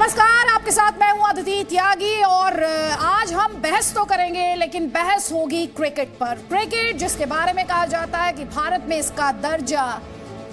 नमस्कार, आपके साथ मैं हूं अदिति त्यागी और आज हम बहस तो करेंगे लेकिन बहस होगी क्रिकेट पर। क्रिकेट जिसके बारे में कहा जाता है कि भारत में इसका दर्जा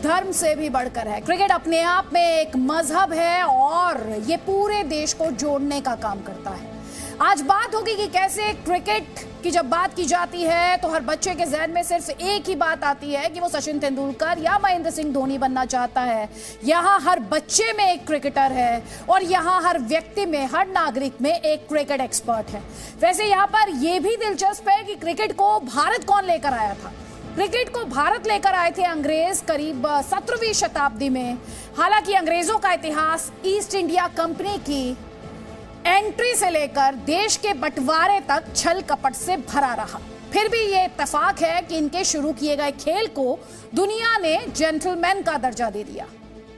धर्म से भी बढ़कर है। क्रिकेट अपने आप में एक मजहब है और ये पूरे देश को जोड़ने का काम करता है। आज बात होगी कि कैसे क्रिकेट की जब बात की जाती है तो हर बच्चे के जहन में सिर्फ एक ही बात आती है कि वो सचिन तेंदुलकर या महेंद्र सिंह धोनी बनना चाहता है। यहाँ हर बच्चे में एक क्रिकेटर है और यहाँ हर व्यक्ति में, हर नागरिक में एक क्रिकेट एक्सपर्ट है। वैसे यहाँ पर यह भी दिलचस्प है कि क्रिकेट को भारत कौन लेकर आया था। क्रिकेट को भारत लेकर आए थे अंग्रेज करीब 17वीं शताब्दी में। हालांकि अंग्रेजों का इतिहास ईस्ट इंडिया कंपनी की एंट्री से लेकर देश के बंटवारे तक छल कपट से भरा रहा। फिर भी ये इत्तेफाक है कि इनके शुरू किए गए खेल को दुनिया ने जेंटलमैन का दर्जा दे दिया।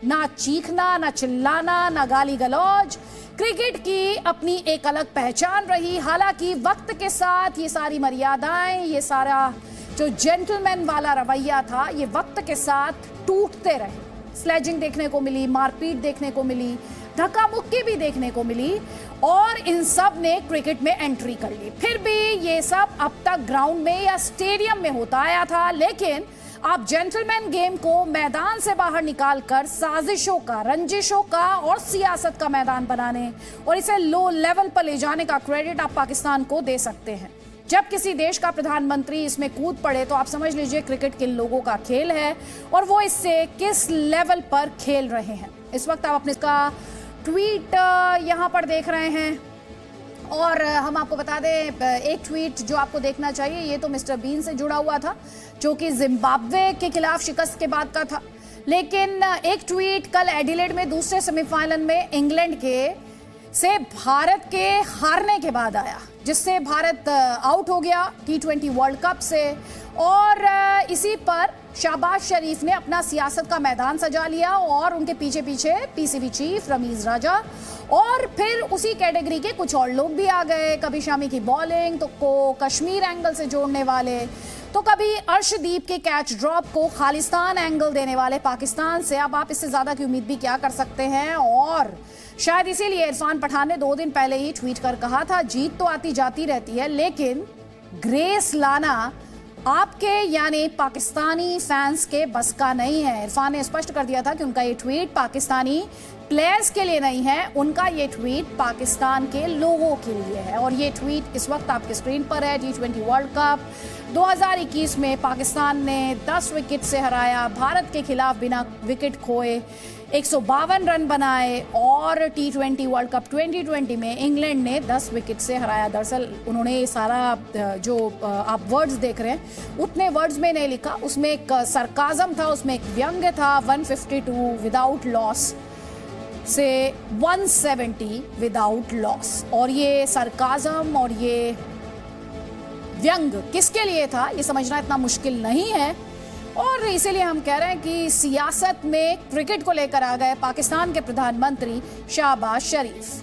ना चीखना, ना चिल्लाना, ना गाली गलौज। क्रिकेट की अपनी एक अलग पहचान रही। हालांकि वक्त के साथ ये सारी मर्यादाएं, ये सारा जो जेंटलमैन वाला रवैया था, ये वक्त के साथ टूटते रहे। स्लेजिंग देखने को मिली, मारपीट देखने को मिली, धक्का मुक्की भी देखने को मिली और इन सब ने क्रिकेट में एंट्री कर ली। फिर भी ये सब अब तक ग्राउंड में या स्टेडियम में होता आया था। लेकिन आप जेंटलमैन गेम को मैदान से बाहर निकालकर साजिशों का, रंजिशों का और सियासत का मैदान बनाने और इसे लो लेवल पर ले जाने का क्रेडिट आप पाकिस्तान को दे सकते हैं। जब किसी देश का प्रधानमंत्री इसमें कूद पड़े तो आप समझ लीजिए क्रिकेट किन लोगों का खेल है और वो इससे किस लेवल पर खेल रहे हैं। इस वक्त आप अपने इसका ट्वीट यहाँ पर देख रहे हैं और हम आपको बता दें एक ट्वीट जो आपको देखना चाहिए, ये तो मिस्टर बीन से जुड़ा हुआ था जो कि जिम्बाब्वे के खिलाफ शिकस्त के बाद का था। लेकिन एक ट्वीट कल एडिलेड में दूसरे सेमीफाइनल में इंग्लैंड के से भारत के हारने के बाद आया, जिससे भारत आउट हो गया T20 वर्ल्ड कप से। और इसी पर शहबाज शरीफ ने अपना सियासत का मैदान सजा लिया और उनके पीछे पीछे पीसीबी चीफ रमीज राजा और फिर उसी कैटेगरी के कुछ और लोग भी आ गए। कभी शामी की बॉलिंग तो को कश्मीर एंगल से जोड़ने वाले, तो कभी अर्शदीप के कैच ड्रॉप को खालिस्तान एंगल देने वाले पाकिस्तान से। अब आप इससे ज्यादा की उम्मीद भी क्या कर सकते हैं। और शायद इसीलिए इरफान पठान ने 2 दिन पहले ही ट्वीट कर कहा था, जीत तो आती जाती रहती है लेकिन ग्रेस लाना आपके यानी पाकिस्तानी फैंस के बस का नहीं है। इरफान ने स्पष्ट कर दिया था कि उनका ये ट्वीट पाकिस्तानी प्लेयर्स के लिए नहीं है, उनका ये ट्वीट पाकिस्तान के लोगों के लिए है। और ये ट्वीट इस वक्त आपके स्क्रीन पर है। T20 वर्ल्ड कप 2021 में पाकिस्तान ने 10 विकेट से हराया, भारत के खिलाफ बिना विकेट खोए 152 रन बनाए और T20 वर्ल्ड कप 2020 में इंग्लैंड ने 10 विकेट से हराया। दरअसल उन्होंने सारा जो आप वर्ड्स देख रहे हैं उतने वर्ड्स में नहीं लिखा, उसमें एक सरकाज़म था, उसमें एक व्यंग्य था। 152 विदाउट लॉस से 170 विदाउट लॉस। और ये सरकाज़म और ये व्यंग किसके लिए था ये समझना इतना मुश्किल नहीं है। और इसीलिए हम कह रहे हैं कि सियासत में क्रिकेट को लेकर आ गए पाकिस्तान के प्रधानमंत्री शहबाज शरीफ।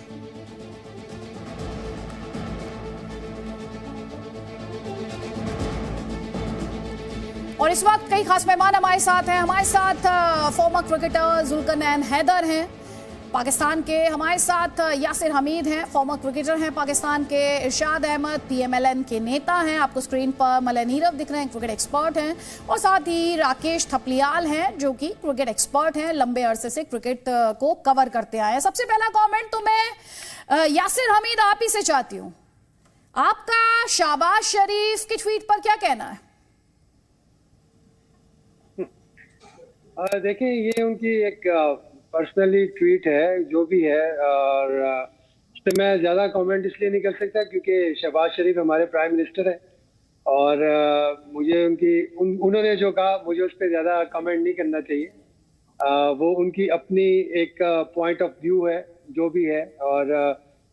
और इस वक्त कई खास मेहमान हमारे साथ हैं। हमारे साथ फॉर्मर क्रिकेटर जुल्करनैन हैदर हैं पाकिस्तान के, हमारे साथ यासिर हमीद हैं, फॉर्मर क्रिकेटर हैं पाकिस्तान के, इरशाद अहमद PMLN के नेता हैं, आपको स्क्रीन पर मलय नीरव दिख रहे हैं, क्रिकेट एक्सपर्ट हैं, और साथ ही राकेश थपलियाल हैं जो कि क्रिकेट एक्सपर्ट हैं, लंबे अरसे से क्रिकेट को कवर करते आए हैं। सबसे पहला कमेंट तो मैं यासिर हमीद आप ही से चाहती हूँ, आपका शहबाज शरीफ के ट्वीट पर क्या कहना है? देखिए, ये उनकी एक पर्सनली ट्वीट है जो भी है, और उस पर मैं ज़्यादा कमेंट इसलिए नहीं कर सकता क्योंकि शहबाज शरीफ हमारे प्राइम मिनिस्टर हैं और मुझे उन्होंने जो कहा मुझे उस पर ज़्यादा कमेंट नहीं करना चाहिए। वो उनकी अपनी एक पॉइंट ऑफ व्यू है जो भी है, और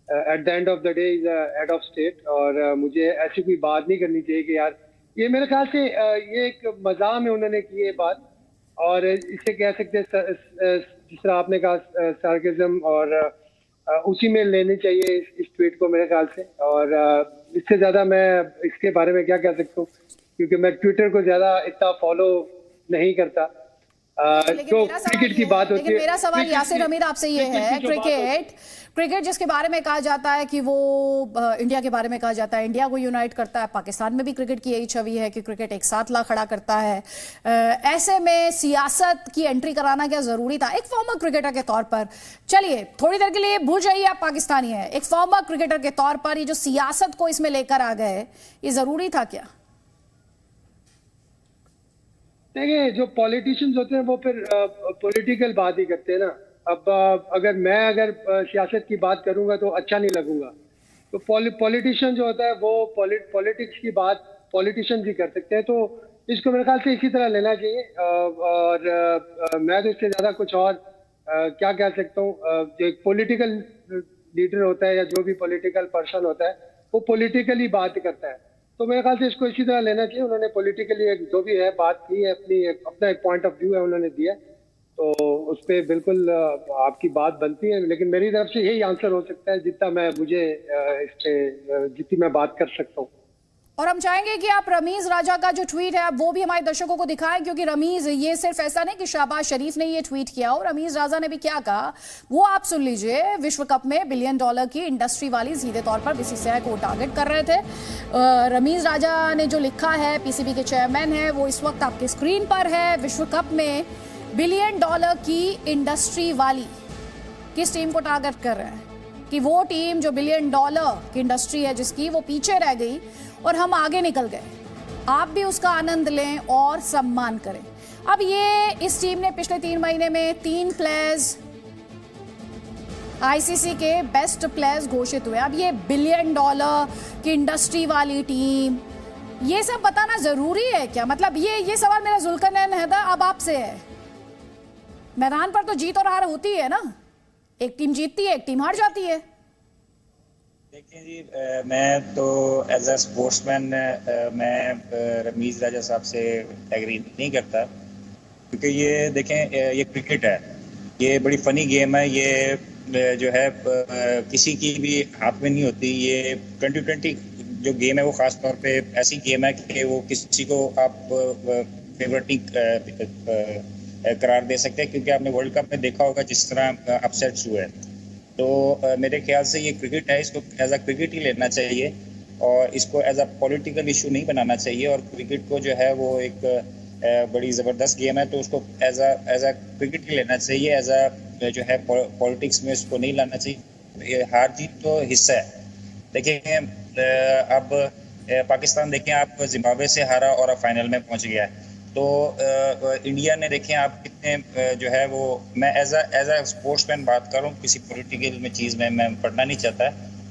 at the end of the day is head of state, और मुझे ऐसी कोई बात नहीं करनी चाहिए कि यार ये मेरे ख्याल से ये एक मज़ाक में उन्होंने की है बात, और इसे कह सकते हैं जिस तरह आपने कहा सार्केज्म, और उसी में लेनी चाहिए इस ट्वीट को मेरे ख्याल से। और इससे ज़्यादा मैं इसके बारे में क्या कह सकता हूँ क्योंकि मैं ट्विटर को ज़्यादा इतना फॉलो नहीं करता। तो क्रिकेट की बात होती है। लेकिन मेरा सवाल यासिर हमीद आपसे ये है, क्रिकेट जिसके बारे में कहा जाता है कि वो इंडिया के बारे में कहा जाता है, इंडिया को यूनाइट करता है, पाकिस्तान में भी क्रिकेट की यही छवि है कि क्रिकेट एक साथ ला खड़ा करता है। ऐसे में सियासत की एंट्री कराना क्या जरूरी था एक फॉर्मर क्रिकेटर के तौर पर? चलिए थोड़ी देर के लिए भूल जाइए आप पाकिस्तानी है, एक फॉर्मर क्रिकेटर के तौर पर ये जो सियासत को इसमें लेकर आ गए, ये जरूरी था क्या? देखिए, जो पॉलिटिशियंस होते हैं वो फिर पॉलिटिकल बात ही करते हैं ना। अब अगर सियासत की बात करूंगा तो अच्छा नहीं लगूंगा। तो पॉलिटिशियन जो होता है वो पॉलिटिक्स की बात पॉलिटिशियन ही कर सकते हैं। तो इसको मेरे ख्याल से इसी तरह लेना चाहिए। और मैं तो इससे ज़्यादा कुछ और क्या कह सकता हूँ। जो एक पॉलिटिकल लीडर होता है या जो भी पॉलिटिकल पर्सन होता है वो पॉलिटिकली बात करता है। तो मेरे ख्याल से इसको इसी तरह लेना चाहिए। उन्होंने पॉलिटिकली एक जो भी है बात की है, अपना एक पॉइंट ऑफ व्यू है उन्होंने दिया, तो उस पर बिल्कुल आपकी बात बनती है। लेकिन मेरी तरफ से यही आंसर हो सकता है जितना जितनी मैं बात कर सकता हूँ। और हम चाहेंगे कि आप रमीज राजा का जो ट्वीट है आप वो भी हमारे दर्शकों को दिखाएं, क्योंकि रमीज ये सिर्फ ऐसा नहीं कि शहबाज शरीफ ने ये ट्वीट किया और रमीज राजा ने भी क्या कहा वो आप सुन लीजिए। विश्व कप में $1 बिलियन की इंडस्ट्री वाली सीधे तौर पर बीसीसीआई को टारगेट कर रहे थे। रमीज राजा ने जो लिखा है, पीसीबी के चेयरमैन है, वो इस वक्त आपके स्क्रीन पर है। विश्व कप में $1 बिलियन की इंडस्ट्री वाली किस टीम को टारगेट कर रहे हैं? कि वो टीम जो $1 बिलियन की इंडस्ट्री है जिसकी, वो पीछे रह गई और हम आगे निकल गए। आप भी उसका आनंद लें और सम्मान करें। अब ये इस टीम ने पिछले 3 महीने में 3 प्लेयर्स आईसीसी के बेस्ट प्लेयर्स घोषित हुए। अब ये $1 बिलियन की इंडस्ट्री वाली टीम, ये सब बताना जरूरी है क्या? मतलब ये सवाल मेरा जुल्करनैन हैदर अब आपसे है। मैदान पर तो जीत और हार होती है ना, एक टीम जीतती है एक टीम हार जाती है। देखिए जी, मैं तो एज अ स्पोर्ट्समैन मैं रमीज राजा साहब से एग्री नहीं करता, क्योंकि ये देखें ये क्रिकेट है, ये बड़ी फनी गेम है। ये जो है किसी की भी हाथ में नहीं होती। ये 2020 जो गेम है वो ख़ास तौर पे ऐसी गेम है कि वो किसी को आप फेवरेट नहीं करार दे सकते, क्योंकि आपने वर्ल्ड कप में देखा होगा जिस तरह अपसेट्स हुए। तो मेरे ख्याल से ये क्रिकेट है, इसको एज अ क्रिकेट ही लेना चाहिए और इसको एज अ पॉलिटिकल इशू नहीं बनाना चाहिए। और क्रिकेट को जो है वो एक बड़ी ज़बरदस्त गेम है, तो उसको एज अ क्रिकेट ही लेना चाहिए। एज अ जो है पॉलिटिक्स में उसको नहीं लाना चाहिए। हार जीत तो हिस्सा है। देखिए अब पाकिस्तान देखें, आप जिम्बाब्वे से हारा और अब फाइनल में पहुंच गया है। तो इंडिया ने देखें आप कितने जो है वो, मैं एज अ स्पोर्ट्समैन बात कर रहा हूँ, किसी पॉलिटिकल में चीज़ में मैं पढ़ना नहीं चाहता।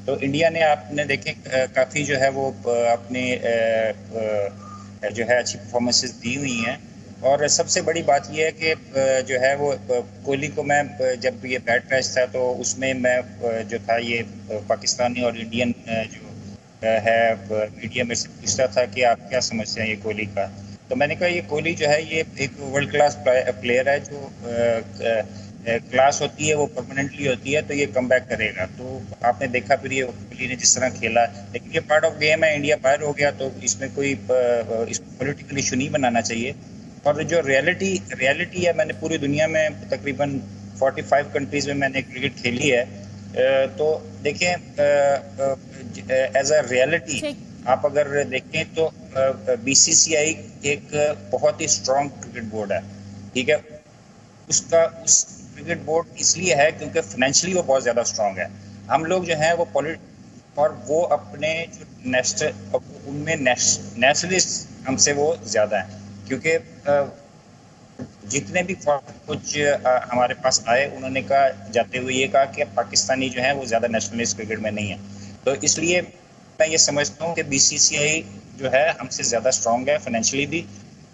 तो इंडिया ने आपने देखें काफ़ी जो है वो अपने जो है अच्छी परफॉर्मेंसेस दी हुई हैं। और सबसे बड़ी बात यह है कि जो है वो कोहली को मैं जब ये बैट मैच था तो उसमें मैं जो था ये पाकिस्तानी और इंडियन जो है मीडिया में से पूछता था कि आप क्या समझते हैं ये कोहली का। तो मैंने कहा ये कोहली जो है ये एक वर्ल्ड क्लास प्लेयर है। जो क्लास होती है वो परमानेंटली होती है, तो ये कम बैक करेगा। तो आपने देखा फिर ये कोहली ने जिस तरह खेला, लेकिन ये पार्ट ऑफ गेम है। इंडिया बाहर हो गया तो इसमें कोई इसको पॉलिटिकल इशू नहीं बनाना चाहिए। और जो रियलिटी है, मैंने पूरी दुनिया में तकरीबन 45 कंट्रीज में मैंने क्रिकेट खेली है। तो देखें एज अ रियलिटी आप अगर देखें तो बीसीसीआई एक बहुत ही स्ट्रॉन्ग क्रिकेट बोर्ड है, ठीक है। उस क्रिकेट बोर्ड इसलिए है क्योंकि फाइनेंशियली वो बहुत ज़्यादा स्ट्रॉन्ग है। हम लोग जो हैं वो और वो अपने जो उनमें नेशनलिस्ट हमसे वो ज़्यादा हैं, क्योंकि जितने भी कुछ हमारे पास आए उन्होंने कहा जाते हुए ये कहा कि पाकिस्तानी जो है वो ज़्यादा नेशनलिस्ट क्रिकेट में नहीं है। तो इसलिए मैं ये समझता हूँ कि बीसीसीआई जो है हमसे ज़्यादा स्ट्रॉन्ग है फाइनेंशियली भी,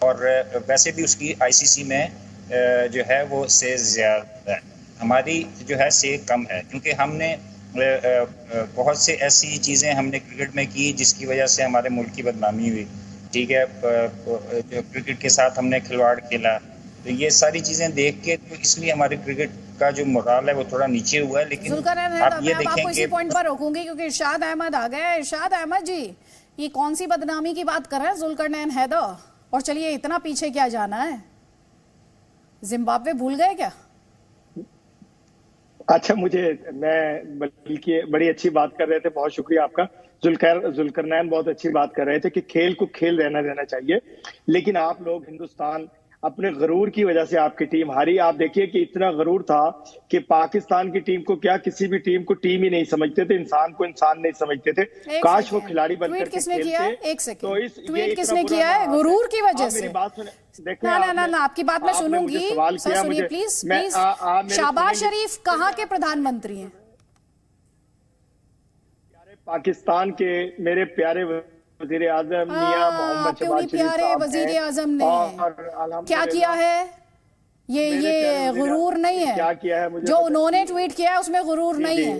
और वैसे भी उसकी आईसीसी में जो है वो से ज़्यादा है, हमारी जो है से कम है। क्योंकि हमने बहुत से ऐसी चीज़ें हमने क्रिकेट में की जिसकी वजह से हमारे मुल्क की बदनामी हुई, ठीक है। जो क्रिकेट के साथ हमने खिलवाड़ खेला, तो ये सारी चीज़ें देख के तो इसलिए हमारे क्रिकेट का जो मोराल है वो थोड़ा नीचे हुआ है। लेकिन आप ये देखें आपको इसी पॉइंट पर रोकूंगी क्योंकि इरशाद अहमद आ गए। इरशाद अहमद जी, ये कौन सी बदनामी की बात कर रहे हैं जुल्करनैन हैदर? और चलिए इतना पीछे क्या जाना है? जिम्बाब्वे भूल गए क्या? अच्छा, मैं बल्कि बड़ी अच्छी बात कर रहे थे, बहुत शुक्रिया आपका। जुल्करनैन बहुत अच्छी बात कर रहे थे कि खेल को खेल रहना देना चाहिए, लेकिन आप लोग हिंदुस्तान अपने गरूर की वजह से आपकी टीम हारी। आप देखिए कि इतना गरूर था कि पाकिस्तान की टीम को क्या, किसी भी टीम को टीम ही नहीं समझते थे, इंसान को इंसान नहीं समझते थे। काश वो खिलाड़ी बनकर के खेलते। एक सेकंड, तो ट्वीट किसने किया है? गुरूर की वजह से? मेरी बात सुने, ना आपकी बात मैं सुनूंगी। सर सुनिए प्लीज प्लीज। शहबाज शरीफ कहाँ के प्रधानमंत्री हैं? पाकिस्तान के मेरे प्यारे वजीर आजम मियां मोहम्मद शहबाज शरीफ प्यारे वजीर आजम ने क्या किया है? ये गुरूर नहीं है। क्या किया है? मुझे जो उन्होंने ट्वीट किया है उसमें गुरूर नहीं है,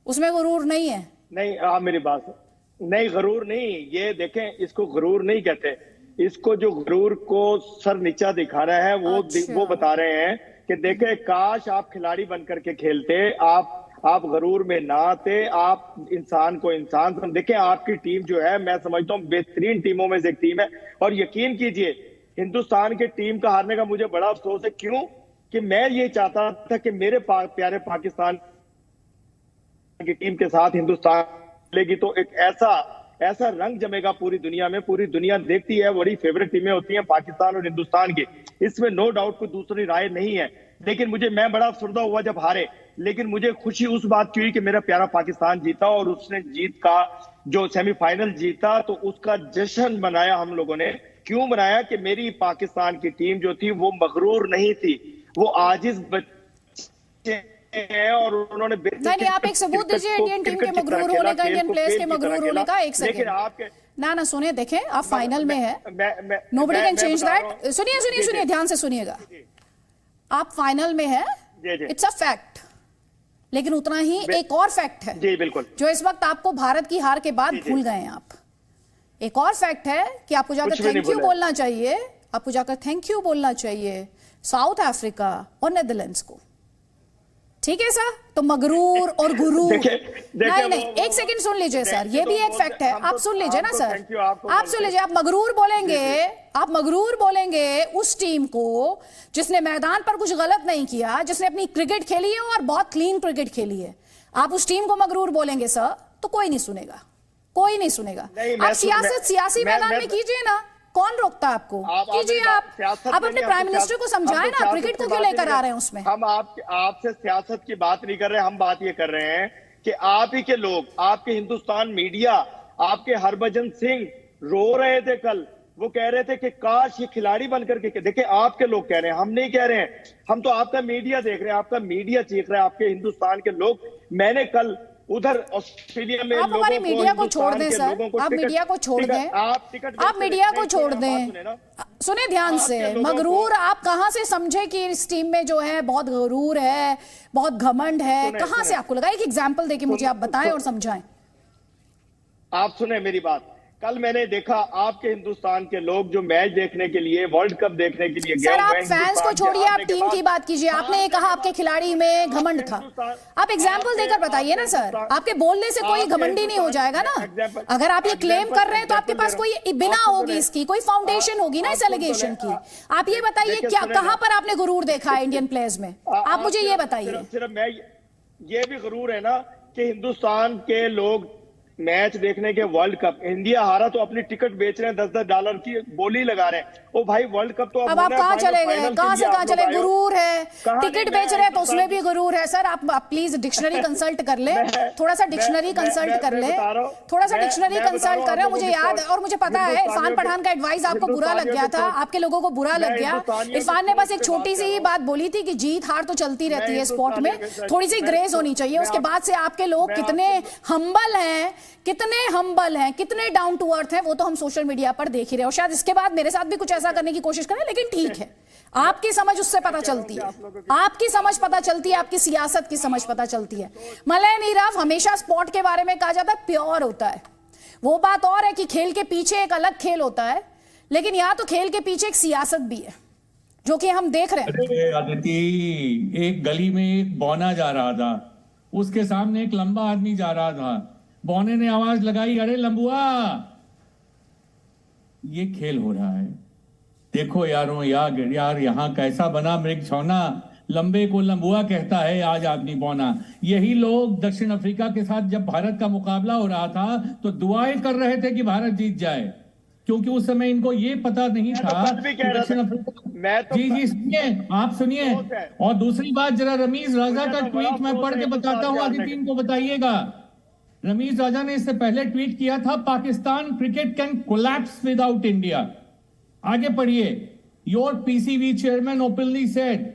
उसमें गुरूर नहीं है। नहीं, आप मेरी बात नहीं, गरूर नहीं, ये देखें, इसको गरूर नहीं कहते। इसको जो गरूर को सर नीचा दिखा रहा है वो बता रहे हैं कि देखें, काश आप खिलाड़ी बनकर के खेलते, आप गरूर में ना आते, आप इंसान को इंसान देखें। आपकी टीम जो है, मैं समझता हूँ बेहतरीन टीमों में से एक टीम है, और यकीन कीजिए हिंदुस्तान की टीम का हारने का मुझे बड़ा अफसोस है। क्यों? कि मैं ये चाहता था कि मेरे प्यारे पाकिस्तान की टीम के साथ हिंदुस्तान खेलेगी तो एक ऐसा रंग जमेगा पूरी दुनिया में। पूरी दुनिया देखती है, बड़ी फेवरेट टीमें होती हैं पाकिस्तान और हिंदुस्तान की, इसमें नो डाउट कोई दूसरी राय नहीं है। लेकिन मैं बड़ा अफसरदा हुआ जब हारे, लेकिन मुझे खुशी उस बात की हुई कि मेरा प्यारा पाकिस्तान जीता, और उसने जीत का जो सेमीफाइनल जीता तो उसका जश्न मनाया हम लोगों ने। क्यों मनाया? कि मेरी पाकिस्तान की टीम जो थी वो मगरूर नहीं थी, वो आजिज बच्चे हैं, और उन्होंने नहीं, आप एक सबूत दीजिए इंडियन टीम के मगरूर होने का, इंडियन प्लेयर्स के मगरूर होने का। एक सेकंड, आपके ना सुने, देखें आप फाइनल में है, नोबडी कैन चेंज दैट। सुनिए ध्यान से सुनिएगा, आप फाइनल में है, इट्स अ फैक्ट, लेकिन उतना ही एक और फैक्ट है जी, बिल्कुल, जो इस वक्त आपको भारत की हार के बाद भूल गए हैं आप। एक और फैक्ट है कि आपको जाकर थैंक यू बोलना चाहिए, आपको जाकर थैंक यू बोलना चाहिए साउथ अफ्रीका और नेदरलैंड्स को। ठीक है सर? तो मगरूर और गुरूर नहीं, एक सेकंड सुन लीजिए सर, ये भी एक फैक्ट है, आप सुन लीजिए ना सर, आप सुन लीजिए। आप मगरूर बोलेंगे उस टीम को जिसने मैदान पर कुछ गलत नहीं किया, जिसने अपनी क्रिकेट खेली है और बहुत क्लीन क्रिकेट खेली है। आप उस टीम को मगरूर बोलेंगे सर, तो कोई नहीं सुनेगा, कोई नहीं सुनेगा। आप सियासी मैदान में कीजिए ना, कौन रोकता है आपको? कीजिए आप अपने प्राइम मिनिस्टर को समझाएं ना, क्रिकेट को क्यों लेकर आ रहे हैं उसमें? हम आपसे सियासत की बात नहीं कर रहे, हम बात ये कर रहे हैं कि आप ही के लोग, आपके हिंदुस्तान मीडिया, आपके हरभजन सिंह रो रहे थे कल, वो कह रहे थे कि काश ये खिलाड़ी बनकर के। देखिए, आपके लोग कह रहे हैं, हम नहीं कह रहे हैं, हम तो आपका मीडिया देख रहे हैं, आपका मीडिया चीख रहा है, आपके हिंदुस्तान के लोग। मैंने कल उधर ऑस्ट्रेलिया में आप हमारी मीडिया को छोड़ दें सर, आप मीडिया को छोड़ दें, आप मीडिया को छोड़ दें। सुने ध्यान से, मगरूर आप कहां से समझे कि इस टीम में जो है बहुत गरूर है, बहुत घमंड है? कहां से आपको लगा? एक एग्जांपल देके मुझे आप बताएं और समझाएं। आप सुने मेरी बात, कल मैंने देखा आपके हिंदुस्तान के लोग जो मैच देखने के लिए, वर्ल्ड कप देखने के लिए गए। सर आप फैंस को छोड़िए, आप टीम की बात कीजिए। आपने ये कहा आपके खिलाड़ी में घमंड था, आप एग्जाम्पल देकर बताइए ना सर। आपके बोलने से कोई घमंडी नहीं हो जाएगा ना। अगर आप ये क्लेम कर रहे हैं तो आपके पास कोई बिना होगी, इसकी कोई फाउंडेशन होगी ना इस एलिगेशन की। आप ये बताइए क्या, कहां पर आपने गुरूर देखा है इंडियन प्लेयर्स में? आप मुझे ये बताइए। सिर्फ मैं ये भी गुरूर है ना कि हिंदुस्तान के लोग मैच देखने के, वर्ल्ड कप इंडिया हारा तो अपनी टिकट बेच रहे हैं, $10-10 की बोली लगा रहे हैं। ओ भाई, वर्ल्ड कप तो अब आप कहां चले गए? कहां से कहां चले? गुरूर है, टिकट बेच रहे हैं तो उसमें भी गुरूर है। सर आप प्लीज डिक्शनरी कंसल्ट कर ले, थोड़ा सा डिक्शनरी कंसल्ट कर ले, थोड़ा सा डिक्शनरी कंसल्ट कर रहे हो। मुझे याद और मुझे पता है इरफान पठान का एडवाइस आपको बुरा लग गया था, आपके लोगों को बुरा लग गया। इरफान ने बस एक छोटी सी ही बात बोली थी कि जीत हार तो चलती रहती है स्पोर्ट में, थोड़ी सी ग्रेस होनी चाहिए। उसके बाद से आपके लोग कितने हम्बल हैं, कितने डाउन टू अर्थ हैं, वो तो हम सोशल मीडिया पर देख ही रहे हो। शायद इसके बाद मेरे साथ भी कुछ ऐसा करने की कोशिश करें, लेकिन ठीक है, आपकी समझ उससे पता चलती है, आपकी समझ पता चलती है, आपकी सियासत की समझ पता चलती है। मलय नीरव, हमेशा स्पोर्ट के बारे में कहा जाता है प्योर होता है। वो बात और है कि खेल के पीछे एक अलग खेल होता है, लेकिन यहाँ तो खेल के पीछे एक सियासत भी है जो कि हम देख रहे हैं। अदिति, एक गली में एक बौना जा रहा था, उसके सामने एक लंबा आदमी जा रहा था, बौने ने आवाज लगाई, अरे लंबुआ। ये खेल हो रहा है, देखो यारों यार यहाँ कैसा बना मृगछौना, लंबे को लंबुआ कहता है आज आदमी बौना। यही लोग दक्षिण अफ्रीका के साथ जब भारत का मुकाबला हो रहा था तो दुआएं कर रहे थे कि भारत जीत जाए, क्योंकि उस समय इनको ये पता नहीं था कि दक्षिण अफ्रीका। जी सुनिए, आप सुनिए। और दूसरी बात, जरा रमीज राजा का ट्वीट मैं पढ़ के बताता हूँ, अदिति इनको बताइएगा। रमीज राजा ने इससे पहले ट्वीट किया था, Pakistan cricket can collapse without India. आगे पढ़िए। Your PCB chairman openly said,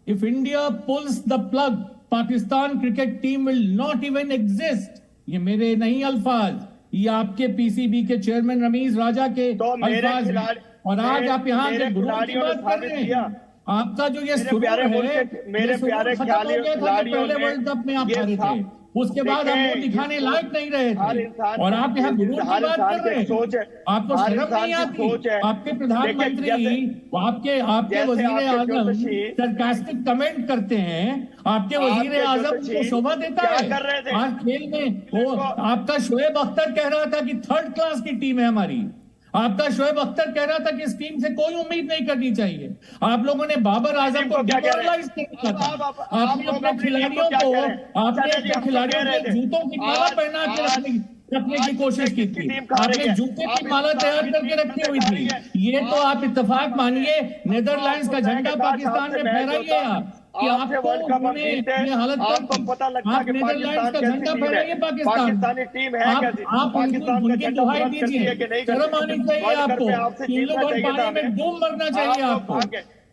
if India pulls the plug, Pakistan cricket team will not even exist। ये मेरे नहीं अल्फाज, ये आपके पीसीबी के चेयरमैन रमीज राजा के अल्फाज। और आज आप यहाँ के गुरु की बात कर रहे हैं। आपका जो ये सुरूर है, मेरे प्यारे खिलाड़ियों ने वर्ल्ड कप में आप हारे थे, उसके बाद आप वो दिखाने लायक नहीं रहे थे, और आप यहाँ गुरूर की बात कर रहे हैं। आपको शर्म नहीं आती? आपके प्रधानमंत्री, आपके वजीर आजम सरकास्टिक कमेंट करते हैं, आपके वजीर आजम को शोभा देता है। आज खेल में वो आपका शोएब अख्तर कह रहा था कि 3rd क्लास की टीम है हमारी। आपका शोएब अख्तर कह रहा था कि इस टीम से कोई उम्मीद नहीं करनी चाहिए। आप लोगों ने बाबर आजम को डिमोरलाइज किया था। आपने अपने खिलाड़ियों के जूतों की माला पहना के रखने की कोशिश की थी। आपने जूते की माला तैयार करके रखी हुई थी। ये तो आप इत्तेफाक मानिए, नीदरलैंड्स का झंडा पाकिस्तान में फहराइए आप कि आपको ये हालत पता लगता है कि नीदरलैंड्स का झंडा फहराइए पाकिस्तानी टीम है। आप उनकी दुहाई दीजिए, शर्म आनी चाहिए आपको। इन लोगों पानी में डूब मरना चाहिए आपको।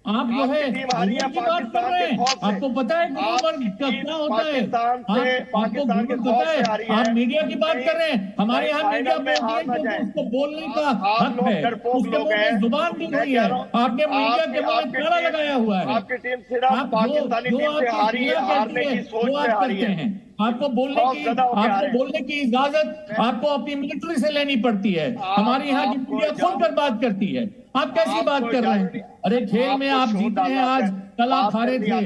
आप जो है गुरूर की बात कर रहे हैं, आपको पता है गुरूर क्या होता है? आपको गुरूर पता है? आप मीडिया की बात कर रहे हैं। हमारे यहाँ मीडिया बोलती है, उसको बोलने का हक है, उसके मुंह में जुबान दी हुई है। आपने मीडिया के मुंह में ताला लगाया हुआ है। आपकी टीम सिर्फ पाकिस्तानी टीम से हारी है, हारने की सोच से हारी है। आपको बोलने की इजाजत आपको अपनी मिलिट्री से लेनी पड़ती है। हमारी यहाँ की मीडिया खुलकर बात करती है, आप कैसी बात कर रहे हैं? अरे खेल में आप जीते हैं, आज कल आप हारे थे।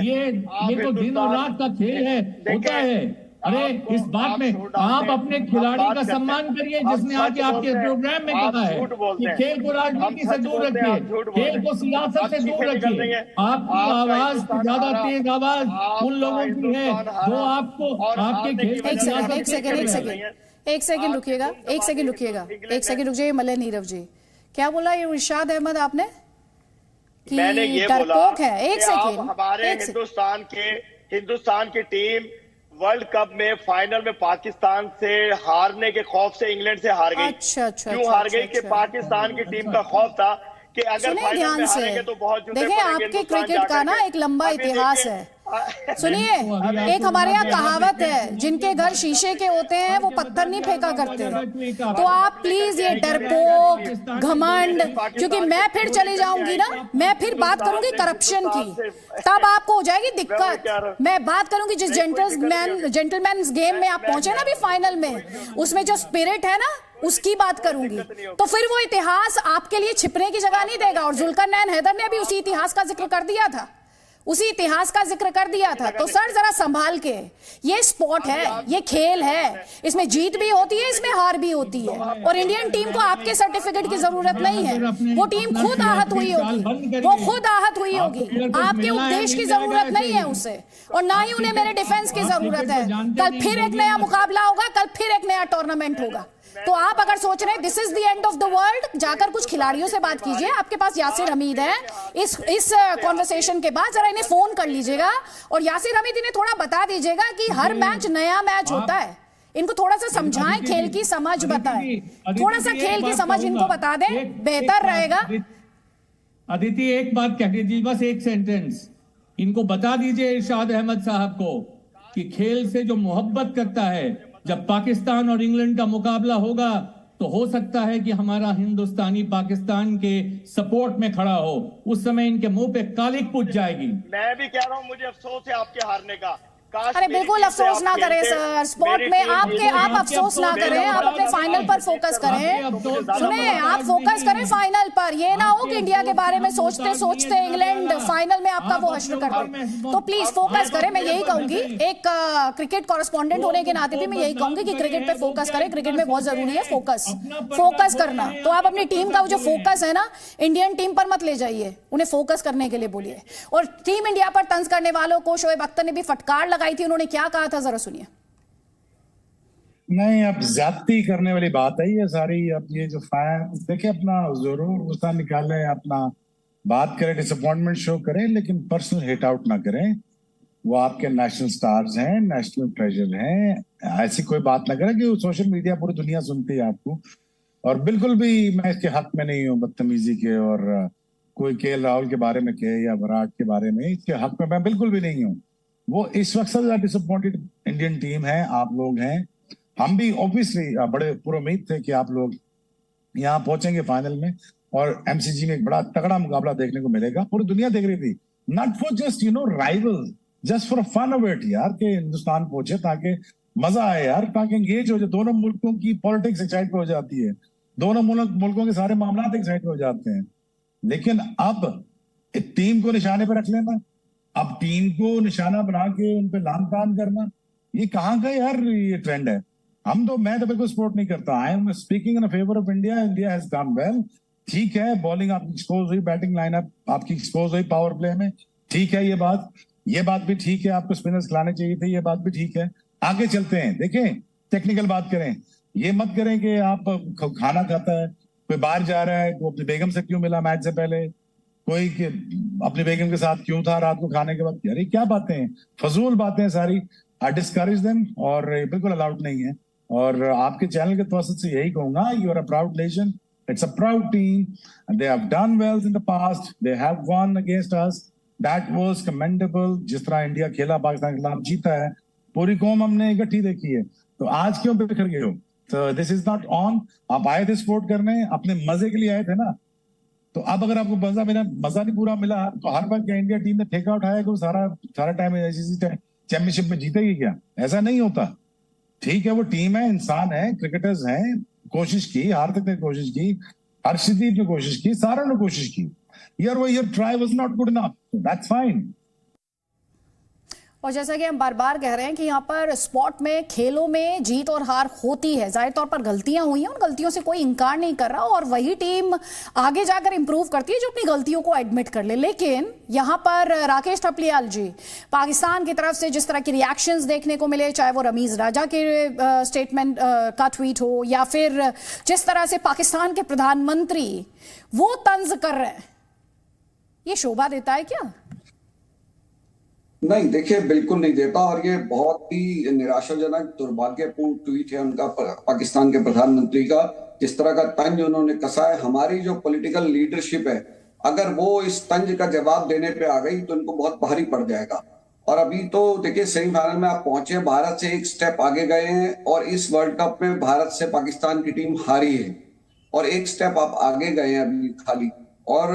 ये तो दिन और रात का खेल है, होता है। अरे इस बात में आप अपने खिलाड़ी का सम्मान करिए जिसने आके आपके प्रोग्राम में कहा है कि खेल को राजनीति से दूर रखिए, खेल को सियासत से दूर रखिए। आपकी आवाज ज्यादा तेज आवाज उन लोगों की है जो आपको आपके खेल में एक सेकंड रुकिएगा, एक सेकंड रुक जाइए। मलय नीरव जी, क्या बोला ये इरशाद अहमद आपने कि मैंने ये बोला है? एक सेकंड, हमारे हिंदुस्तान की टीम वर्ल्ड कप में फाइनल में पाकिस्तान से हारने के खौफ से इंग्लैंड से हार गई। क्यों हार गई? कि पाकिस्तान की टीम का खौफ था कि अगर फाइनल में हारेंगे तो बहुत जूते देखिए, आपके क्रिकेट का ना एक लंबा इतिहास है। सुनिए, एक हमारे यहाँ कहावत है, जिनके घर शीशे के होते हैं वो पत्थर नहीं फेंका करते। तो आप प्लीज ये डरपोक, घमंड, क्योंकि मैं फिर चली जाऊंगी ना, मैं फिर बात करूंगी करप्शन की, तब आपको हो जाएगी दिक्कत। मैं बात करूंगी जिस जेंटलमैन गेम में आप पहुंचे ना अभी फाइनल में, उसमें जो स्पिरिट है ना, उसकी बात करूंगी। तो फिर वो इतिहास आपके लिए छिपने की जगह नहीं देगा। और जुल्करनैन हैदर ने भी उसी इतिहास का जिक्र कर दिया था, तो सर जरा संभाल के, ये स्पोर्ट है, ये खेल है, इसमें जीत भी होती है, इसमें हार भी होती है। और इंडियन टीम को आपके सर्टिफिकेट की जरूरत नहीं है, वो टीम खुद आहत हुई होगी, आपके उपदेश की जरूरत नहीं है उसे, और ना ही उन्हें मेरे डिफेंस की जरूरत है। कल फिर एक नया मुकाबला होगा, कल फिर एक नया टूर्नामेंट होगा। तो आप अगर सोच रहे हैं this is the end of the world, जाकर कुछ खिलाड़ियों से बात कीजिए। आपके पास यासिर हमीद है, इस कॉन्वर्सेशन के बाद जरा इन्हें फोन कर लीजिएगा और यासिर हमीद इन्हें थोड़ा बता दीजिएगा कि हर मैच नया मैच होता है। इनको थोड़ा सा समझाएं, खेल की समझ बताएं, थोड़ा सा खेल की समझ इनको बता दें, बेहतर रहेगा। अदिति एक बात कह दीजिए, बस एक सेंटेंस इनको बता दीजिए इरशाद अहमद साहब को कि खेल से जो मोहब्बत करता है, जब पाकिस्तान और इंग्लैंड का मुकाबला होगा तो हो सकता है कि हमारा हिंदुस्तानी पाकिस्तान के सपोर्ट में खड़ा हो, उस समय इनके मुंह पे कालिक पूछ जाएगी। मैं भी कह रहा हूं, मुझे अफसोस है आपके हारने का, अरे बिल्कुल अफसोस ना करें सर, स्पोर्ट में आप अफसोस ना करें, आप अपने फाइनल पर फोकस करें। सुने, आप फोकस करें फाइनल पर, ये ना हो कि इंडिया के बारे में सोचते सोचते इंग्लैंड फाइनल में आपका वो हश्र कर दे। तो प्लीज फोकस करें, मैं यही कहूंगी, एक क्रिकेट कॉरेस्पॉन्डेंट होने के नाते भी मैं यही कहूंगी कि क्रिकेट पे फोकस करें, क्रिकेट में बहुत जरूरी है फोकस करना। तो आप अपनी टीम का जो फोकस है ना, इंडियन टीम पर मत ले जाइए, उन्हें फोकस करने के लिए बोलिए। और टीम इंडिया पर तंज करने वालों को शोएब अख्तर ने भी फटकार लगाई थी, उन्होंने क्या कहा था, जरा सुनिए। नहीं, अब ज्यादती करने वाली बात है ये सारी। अब ये जो फैन देखिए, अपना जरूर गुस्सा निकाले, अपना बात करें, डिसअपॉइंटमेंट शो करें, लेकिन पर्सनल हिट आउट ना करें। वो आपके नेशनल स्टार्स हैं, नेशनल ट्रेजर हैं, ऐसी कोई बात ना करें कि सोशल मीडिया पूरी दुनिया सुनती है आपको। और बिल्कुल भी मैं इसके हक में नहीं हूँ बदतमीजी के, और कोई केएल राहुल के बारे में कहे या विराट के बारे में, इसके हक में मैं बिल्कुल भी नहीं हूँ। वो इस वक्त सबसे ज्यादा डिसअपॉइंटेड इंडियन टीम है, आप लोग हैं। हम भी ऑब्वियसली बड़े पूरे उम्मीद थे कि आप लोग यहाँ पहुंचेंगे फाइनल में, और एमसीजी में एक बड़ा तगड़ा मुकाबला देखने को मिलेगा। पूरी दुनिया देख रही थी, not for just rival, just for fun of it यार, कि हिंदुस्तान पहुंचे ताकि मजा आए यार, ताकि एंगेज हो जाए। दोनों मुल्कों की पॉलिटिक्स एक्साइट हो जाती है, दोनों मुल्कों के सारे मामला एक्साइट हो जाते हैं। लेकिन अब टीम को निशाने पर रख लेना, अब टीम को निशाना बना के उन पे लान तान करना, ये कहाँ का यार ये ट्रेंड है। मैं तो बिल्कुल सपोर्ट नहीं करता। I am speaking in favour of India. India has done well, ठीक है, बॉलिंग आपकी एक्सपोज हुई, बैटिंग लाइनअप आपकी एक्सपोज हुई पावर प्ले में, ठीक है, ये बात भी ठीक है, आपको स्पिनर्स खिलाने चाहिए थे, ये बात भी ठीक है। आगे चलते हैं, देखें टेक्निकल बात करें, ये मत करें कि आप खाना खाता है, कोई बाहर जा रहा है तो अपनी बेगम से क्यों मिला मैच से पहले, कोई अपनी बेगम के साथ क्यों था रात को खाने के बाद, अरे क्या बातें हैं, फजूल बातें सारी। आई डिस्करेज देम, और बिल्कुल अलाउड नहीं है। और आपके चैनल के तवसत से यही कहूंगा, you are a proud nation, it's a proud team, they have done well in the past, they have won against us, that was commendable. जिस तरह इंडिया खेला, पाकिस्तान के खिलाफ जीता है, पूरी कौम हमने इकट्ठी देखी है, तो आज क्यों बिखर गए हो? तो दिस इज नॉट ऑन। आप आए थे सपोर्ट करने, अपने मजे के लिए आए थे ना, तो अब अगर आपको मजा नहीं पूरा मिला, तो हर बार क्या इंडिया टीम ने ठेका उठाया कि सारा टाइम चैंपियनशिप में जीतेगी क्या? ऐसा नहीं होता। ठीक है, वो टीम है, इंसान है, क्रिकेटर्स हैं, कोशिश की, हार तक ने कोशिश की, हर्षदीप ने कोशिश की, सारा ने कोशिश की, your try was not good enough, that's fine. और जैसा कि हम बार बार कह रहे हैं कि यहाँ पर स्पोर्ट में, खेलों में जीत और हार होती है, जाहिर तौर पर गलतियां हुई हैं, उन गलतियों से कोई इंकार नहीं कर रहा, और वही टीम आगे जाकर इंप्रूव करती है जो अपनी गलतियों को एडमिट कर ले। लेकिन यहाँ पर राकेश थपलियाल जी, पाकिस्तान की तरफ से जिस तरह की रिएक्शंस देखने को मिले, चाहे वो रमीज राजा के स्टेटमेंट का ट्वीट हो, या फिर जिस तरह से पाकिस्तान के प्रधानमंत्री वो तंज कर रहे हैं, ये शोभा देता है क्या? नहीं, देखिए बिल्कुल नहीं देता, और ये बहुत ही निराशाजनक, दुर्भाग्यपूर्ण ट्वीट है उनका, पाकिस्तान के प्रधानमंत्री का। जिस तरह का तंज उन्होंने कसा है, हमारी जो पॉलिटिकल लीडरशिप है, अगर वो इस तंज का जवाब देने पे आ गई तो इनको बहुत भारी पड़ जाएगा। और अभी तो देखिए सेमीफाइनल में आप पहुंचे, भारत से एक स्टेप आगे गए हैं, और इस वर्ल्ड कप में भारत से पाकिस्तान की टीम हारी है, और एक स्टेप आप आगे गए हैं अभी खाली। और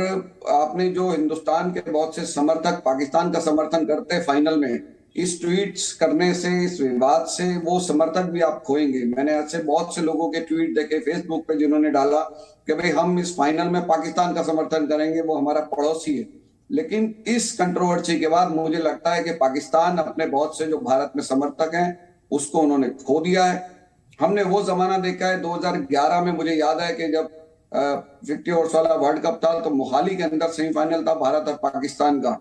आपने जो हिंदुस्तान के बहुत से समर्थक पाकिस्तान का समर्थन करते हैं फाइनल में, इस ट्वीट्स करने से, इस विवाद से वो समर्थक भी आप खोएंगे। मैंने ऐसे बहुत से लोगों के ट्वीट देखे फेसबुक पे जिन्होंने डाला कि भाई हम इस फाइनल में पाकिस्तान का समर्थन करेंगे, वो हमारा पड़ोसी है। लेकिन इस कंट्रोवर्सी के बाद मुझे लगता है कि पाकिस्तान अपने बहुत से जो भारत में समर्थक हैं उसको उन्होंने खो दिया है। हमने वो जमाना देखा है 2011 में, मुझे याद है कि जब 50 ओवर्स वाला वर्ल्ड कप था, तो मोहाली के अंदर सेमीफाइनल था भारत और पाकिस्तान का,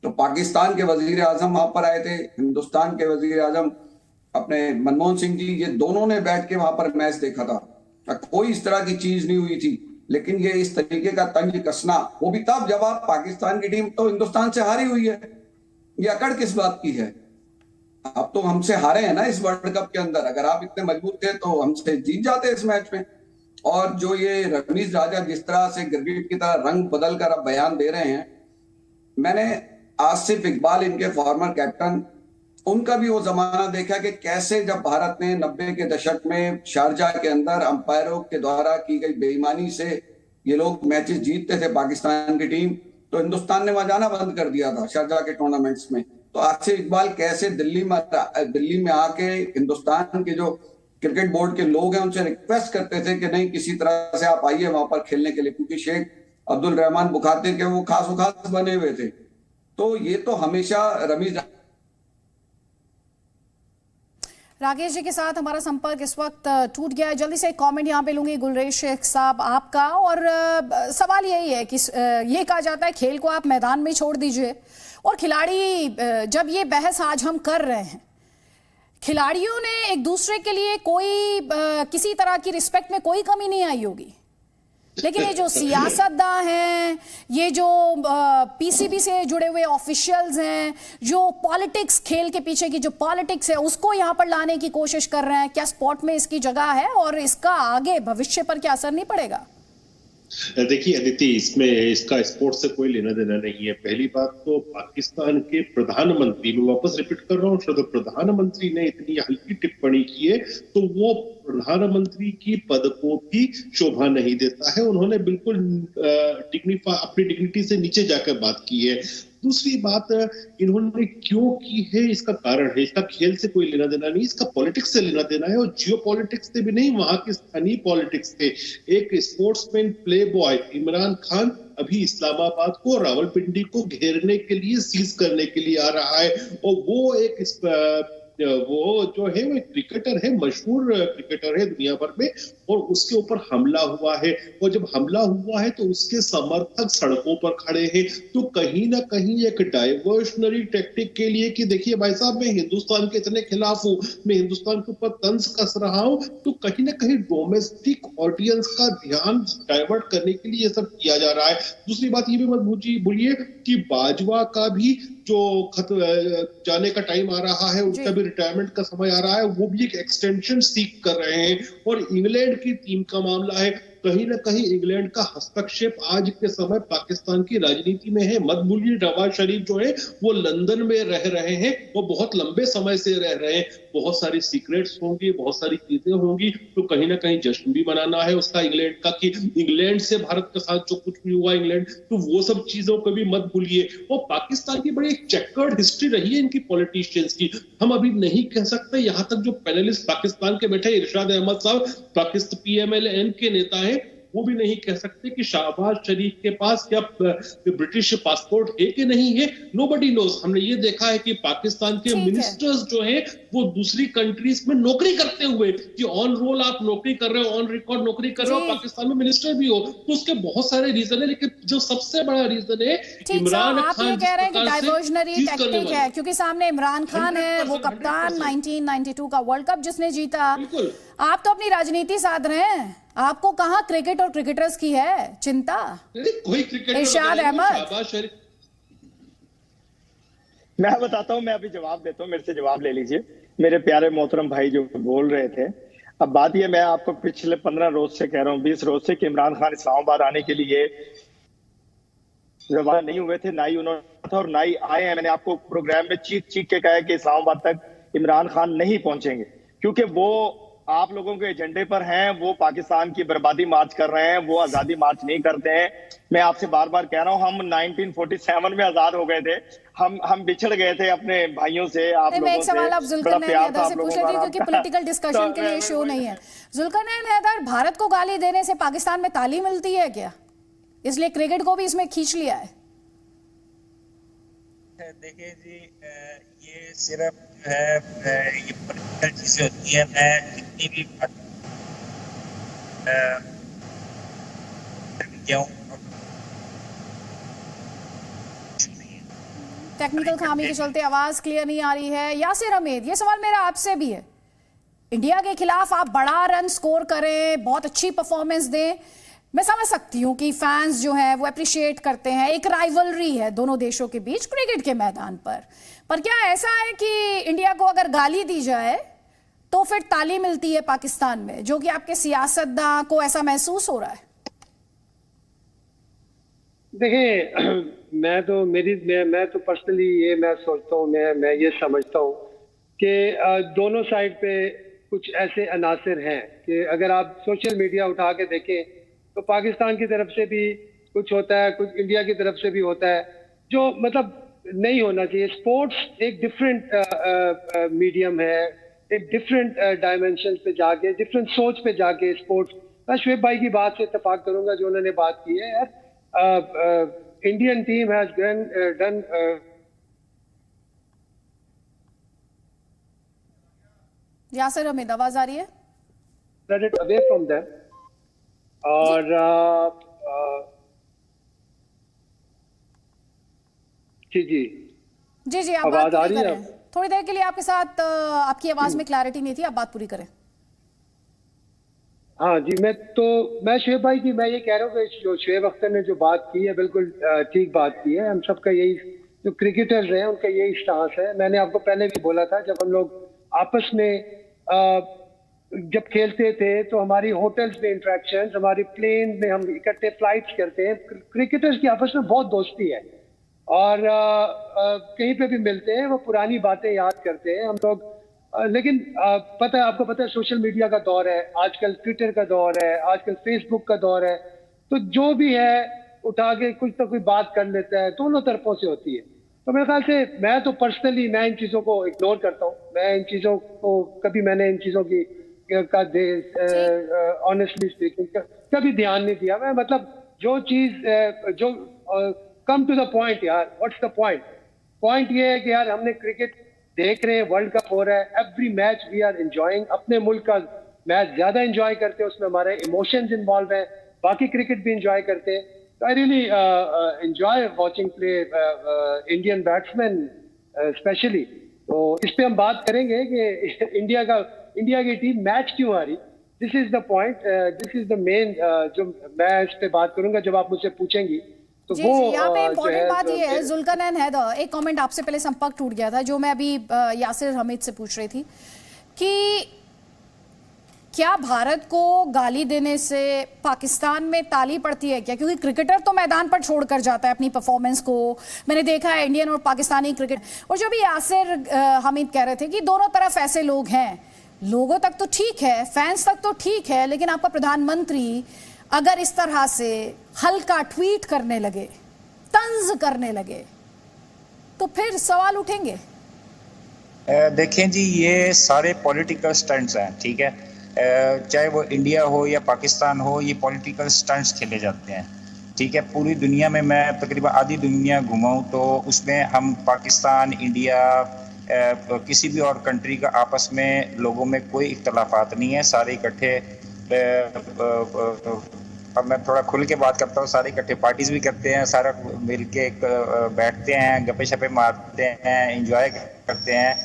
तो पाकिस्तान के वजीर आजम वहां पर आए थे, हिंदुस्तान के वजीर आजम अपने मनमोहन सिंह जी, ये दोनों ने बैठ के वहां पर मैच देखा था। कोई इस तरह की चीज नहीं हुई थी। लेकिन ये इस तरीके का तंज कसना, वो भी तब जब आप पाकिस्तान की टीम तो हिंदुस्तान से हारी हुई है, ये अकड़ किस बात की है? आप तो हमसे हारे हैं ना इस वर्ल्ड कप के अंदर, अगर आप इतने मजबूत थे तो हमसे जीत जाते इस मैच में। और जो ये रमीज राजा जिस तरह से गिरगिट की तरह रंग बदल कर अब बयान दे रहे हैं, मैंने आसिफ इकबाल, इनके फॉर्मर कैप्टन, उनका भी वो जमाना देखा कि कैसे जब भारत ने 90 के दशक में शारजाह के अंदर अंपायरों के द्वारा की गई बेईमानी से ये लोग मैचेस जीतते थे पाकिस्तान की टीम, तो हिंदुस्तान ने वहां जाना बंद कर दिया था शारजाह के टूर्नामेंट्स में। तो आसिफ इकबाल कैसे दिल्ली में आके हिंदुस्तान के जो क्रिकेट बोर्ड के लोग हैं उनसे रिक्वेस्ट करते थे कि नहीं किसी तरह से आप आइए वहां पर खेलने के लिए, क्योंकि शेख अब्दुल रहमान बुखातिर के वो खास बने हुए थे। तो ये तो हमेशा रमीज राकेश जी के साथ हमारा संपर्क इस वक्त टूट गया है। जल्दी से एक कमेंट यहाँ पे लूंगी गुलरेज शेख साहब आपका, और सवाल यही है कि ये कहा जाता है खेल को आप मैदान में छोड़ दीजिए, और खिलाड़ी जब ये बहस आज हम कर रहे हैं, खिलाड़ियों ने एक दूसरे के लिए कोई किसी तरह की रिस्पेक्ट में कोई कमी नहीं आई होगी, लेकिन ये जो सियासतदान हैं, ये जो पीसीबी से जुड़े हुए ऑफिशियल्स हैं, जो पॉलिटिक्स, खेल के पीछे की जो पॉलिटिक्स है उसको यहाँ पर लाने की कोशिश कर रहे हैं, क्या स्पोर्ट में इसकी जगह है और इसका आगे भविष्य पर क्या असर नहीं पड़ेगा? देखिए अदिति, इसमें इसका स्पोर्ट से कोई लेना देना नहीं है। पहली बात तो पाकिस्तान के प्रधानमंत्री, मैं वापस रिपीट कर रहा हूँ, शब्द प्रधानमंत्री ने इतनी हल्की टिप्पणी की है तो वो प्रधानमंत्री की पद को भी शोभा नहीं देता है। उन्होंने बिल्कुल अपनी डिग्निटी से नीचे जाकर बात की है। दूसरी बात, इन्होंने क्यों की है इसका कारण है, इसका खेल से कोई लेना देना नहीं, इसका पॉलिटिक्स से लेना देना है, और जियो पॉलिटिक्स से भी नहीं, वहां के स्थानीय पॉलिटिक्स से। एक sportsman play boy Imran Khan अभी इस्लामाबाद को, रावलपिंडी को घेरने के लिए, सीज करने के लिए आ रहा है, और वो एक वो जो है वो क्रिकेटर है, मशहूर क्रिकेटर है दुनिया भर में, और उसके ऊपर हमला हुआ है, और जब हमला हुआ है तो उसके समर्थक सड़कों पर खड़े हैं। तो कहीं ना कहीं एक डाइवर्शनरी टैक्टिक के लिए कि देखिए भाई साहब, मैं हिंदुस्तान के इतने खिलाफ हूं, मैं हिंदुस्तान के ऊपर तंज कस रहा हूं, तो कहीं ना कहीं डोमेस्टिक ऑडियंस का ध्यान डाइवर्ट करने के लिए ये सब किया जा रहा है। दूसरी बात ये भी मत भूलिए कि बाजवा का भी जो जाने का टाइम आ रहा है, उनका भी रिटायरमेंट का समय आ रहा है, वो भी एक एक्सटेंशन सीख कर रहे हैं। और इंग्लैंड की टीम का मामला है, कहीं ना कहीं इंग्लैंड का हस्तक्षेप आज के समय पाकिस्तान की राजनीति में है। मत भूलिए नवाज शरीफ जो है वो लंदन में रह रहे हैं, वो बहुत लंबे समय से रह रहे हैं, बहुत सारी सीक्रेट्स होंगी, बहुत सारी चीजें होंगी, तो कहीं ना कहीं जश्न भी मनाना है उसका इंग्लैंड का, कि इंग्लैंड से भारत के साथ जो कुछ भी हुआ इंग्लैंड, तो वो सब चीजों को भी मत भूलिए। और पाकिस्तान की बड़ी एक चेकर्ड हिस्ट्री रही है इनकी पॉलिटिशियंस की। हम अभी नहीं कह सकते, यहाँ तक जो पैनलिस्ट पाकिस्तान के बैठे इरशाद अहमद साहब, पाकिस्तान PMLN के नेता है, वो भी नहीं कह सकते कि शहबाज शरीफ के पास क्या ब्रिटिश पासपोर्ट है कि नहीं है। Nobody knows. हमने ये देखा है कि पाकिस्तान के मिनिस्टर्स जो है वो दूसरी कंट्रीज में नौकरी करते हुए, कि ऑन रोल आप नौकरी कर रहे हो, ऑन रिकॉर्ड नौकरी कर रहे हो, पाकिस्तान में मिनिस्टर भी हो, तो उसके बहुत सारे रीजन है, लेकिन जो सबसे बड़ा रीजन है इमरान खान। आप ये कह रहे हैं कि डाइवर्जनरी टैक्टिक है, क्योंकि सामने इमरान खान है, वो कप्तान 1992 का वर्ल्ड कप जिसने जीता। आप तो अपनी राजनीति साध रहे हैं, आपको कहां क्रिकेट और क्रिकेटर्स की है चिंता? कोई क्रिकेटर इरशाद अहमद, मैं बताता हूं, मैं अभी जवाब देता हूं, मेरे से जवाब ले लीजिए। मेरे प्यारे मोहतरम भाई जो बोल रहे थे, अब बात ये, मैं आपको पिछले 15 रोज से कह रहा हूं, 20 रोज से, कि इमरान खान इस्लामाबाद आने के लिए रवाना नहीं हुए थे, ना ही उन्होंने था और ना ही आए हैं। मैंने आपको प्रोग्राम में चीख के कहा है कि इस्लामाबाद तक इमरान खान नहीं पहुंचेंगे, क्योंकि वो आप लोगों के एजेंडे पर हैं, वो पाकिस्तान की बर्बादी मार्च कर रहे हैं, वो आजादी मार्च नहीं करते हैं। मैं आपसे बार बार कह रहा हूं, हम 1947 में आजाद हो गए थे, हम बिछड़ गए थे अपने भाइयों से, आप लोगों से। एक सवाल आप जुल्करनैन हैदर से पूछ लेती हूं, क्योंकि पॉलिटिकल डिस्कशन के लिए शो नहीं है। जुल्करनैन हैदर, भारत को गाली देने से पाकिस्तान में ताली मिलती है क्या? इसलिए क्रिकेट को भी इसमें खींच लिया है। देखिए जी, ये सिर्फ जो है ये पॉलिटिकल चीजें होती है। मैं जितनी भी टेक्निकल खामी के चलते आवाज क्लियर नहीं आ रही है। यासिर अहमद, ये सवाल मेरा आपसे भी है, इंडिया के खिलाफ आप बड़ा रन स्कोर करें, बहुत अच्छी परफॉर्मेंस दें, मैं समझ सकती हूँ कि फैंस जो है वो अप्रिशिएट करते हैं, एक राइवलरी है दोनों देशों के बीच क्रिकेट के मैदान पर क्या ऐसा है कि इंडिया को अगर गाली दी जाए तो फिर ताली मिलती है पाकिस्तान में, जो कि आपके सियासतदान को ऐसा महसूस हो रहा है? देखिए, मैं तो पर्सनली ये मैं सोचता हूँ, मैं ये समझता हूँ कि दोनों साइड पे कुछ ऐसे अनासिर हैं कि अगर आप सोशल मीडिया उठा के देखें तो पाकिस्तान की तरफ से भी कुछ होता है, कुछ इंडिया की तरफ से भी होता है, जो मतलब नहीं होना चाहिए। स्पोर्ट्स एक डिफरेंट मीडियम है, एक डिफरेंट डायमेंशन पे जाके, डिफरेंट सोच पे जाके स्पोर्ट्स। मैं शुएब भाई की बात से इत्तेफाक करूंगा जो उन्होंने बात की है यार। Indian team has done Yasir Hamid, आवाज आ रही है? Credit away from them. और जी जी जी जी, आप आवाज बात आ पूरी रही है? करें। थोड़ी देर के लिए आपके साथ आपकी आवाज में क्लैरिटी नहीं थी, आप बात पूरी करें। हाँ जी, मैं शुएब भाई की मैं ये कह रहा हूँ कि जो शुएब अख्तर ने जो बात की है बिल्कुल ठीक बात की है। हम सबका यही, जो क्रिकेटर्स हैं उनका यही स्टांस है। मैंने आपको पहले भी बोला था, जब हम लोग आपस में जब खेलते थे तो हमारी होटल्स में इंटरेक्शंस, हमारी प्लेन में हम इकट्ठे फ्लाइट्स करते हैं। क्रिकेटर्स की आपस में बहुत दोस्ती है और कहीं पे भी मिलते हैं वो पुरानी बातें याद करते हैं हम लोग। लेकिन पता है, आपको पता है सोशल मीडिया का दौर है आजकल, ट्विटर का दौर है आजकल, फेसबुक का दौर है, तो जो भी है उठा के कुछ तो कोई बात कर लेता है, दोनों तरफों से होती है। तो मेरे ख्याल से मैं तो पर्सनली मैं इन चीज़ों को इग्नोर करता हूँ। मैं इन चीज़ों को कभी मैंने इन चीज़ों की ऑनेस्टली स्पीकिंग कभी ध्यान नहीं दिया। मैं मतलब जो चीज़ जो कम टू द पॉइंट यार, व्हाट्स द पॉइंट? पॉइंट ये है कि यार हमने क्रिकेट देख रहे हैं, वर्ल्ड कप हो रहा है, every match we are enjoying. अपने मुल्क का मैच ज्यादा एंजॉय करते हैं, उसमें हमारे इमोशंस इन्वॉल्व है, बाकी क्रिकेट भी एंजॉय करते हैं। तो I really enjoy watching play Indian batsman specially. तो इस पे हम बात करेंगे कि इंडिया की टीम मैच क्यों आ रही। This is the point, this is the main जो मैं इस पे बात करूंगा जब आप मुझसे पूछेंगी। तो जी, वो यहाँ पे इम्पोर्टेंट बात ये है, जुल्करनैन हैदर, एक कमेंट आपसे पहले संपर्क टूट गया था जो मैं अभी यासिर हमीद से पूछ रही थी कि क्या भारत को गाली देने से पाकिस्तान में ताली पड़ती है क्या? क्योंकि क्रिकेटर तो मैदान पर छोड़कर जाता है अपनी परफॉर्मेंस को। मैंने देखा है इंडियन और पाकिस्तानी क्रिकेट। और जो भी यासिर हमीद कह रहे थे कि दोनों तरफ ऐसे लोग हैं, लोगों तक तो ठीक है, फैंस तक तो ठीक है, लेकिन आपका प्रधानमंत्री अगर इस तरह से हल्का ट्वीट करने लगे, तंज करने लगे, तो फिर सवाल उठेंगे। देखें जी, ये सारे पॉलिटिकल स्टंट्स हैं, ठीक है। चाहे वो इंडिया हो या पाकिस्तान हो, ये पॉलिटिकल स्टंट्स खेले जाते हैं, ठीक है। पूरी दुनिया में मैं तकरीबन आधी दुनिया घुमाऊं तो उसमें हम पाकिस्तान, इंडिया, किसी भी और कंट्री का आपस में लोगों में कोई इख्तलाफात नहीं है। सारे इकट्ठे, अब मैं थोड़ा खुल के बात करता हूँ, सारे इकट्ठे पार्टीज भी करते हैं, सारा मिल के बैठते हैं, गप्पे शप्पे मारते हैं, एंजॉय करते हैं,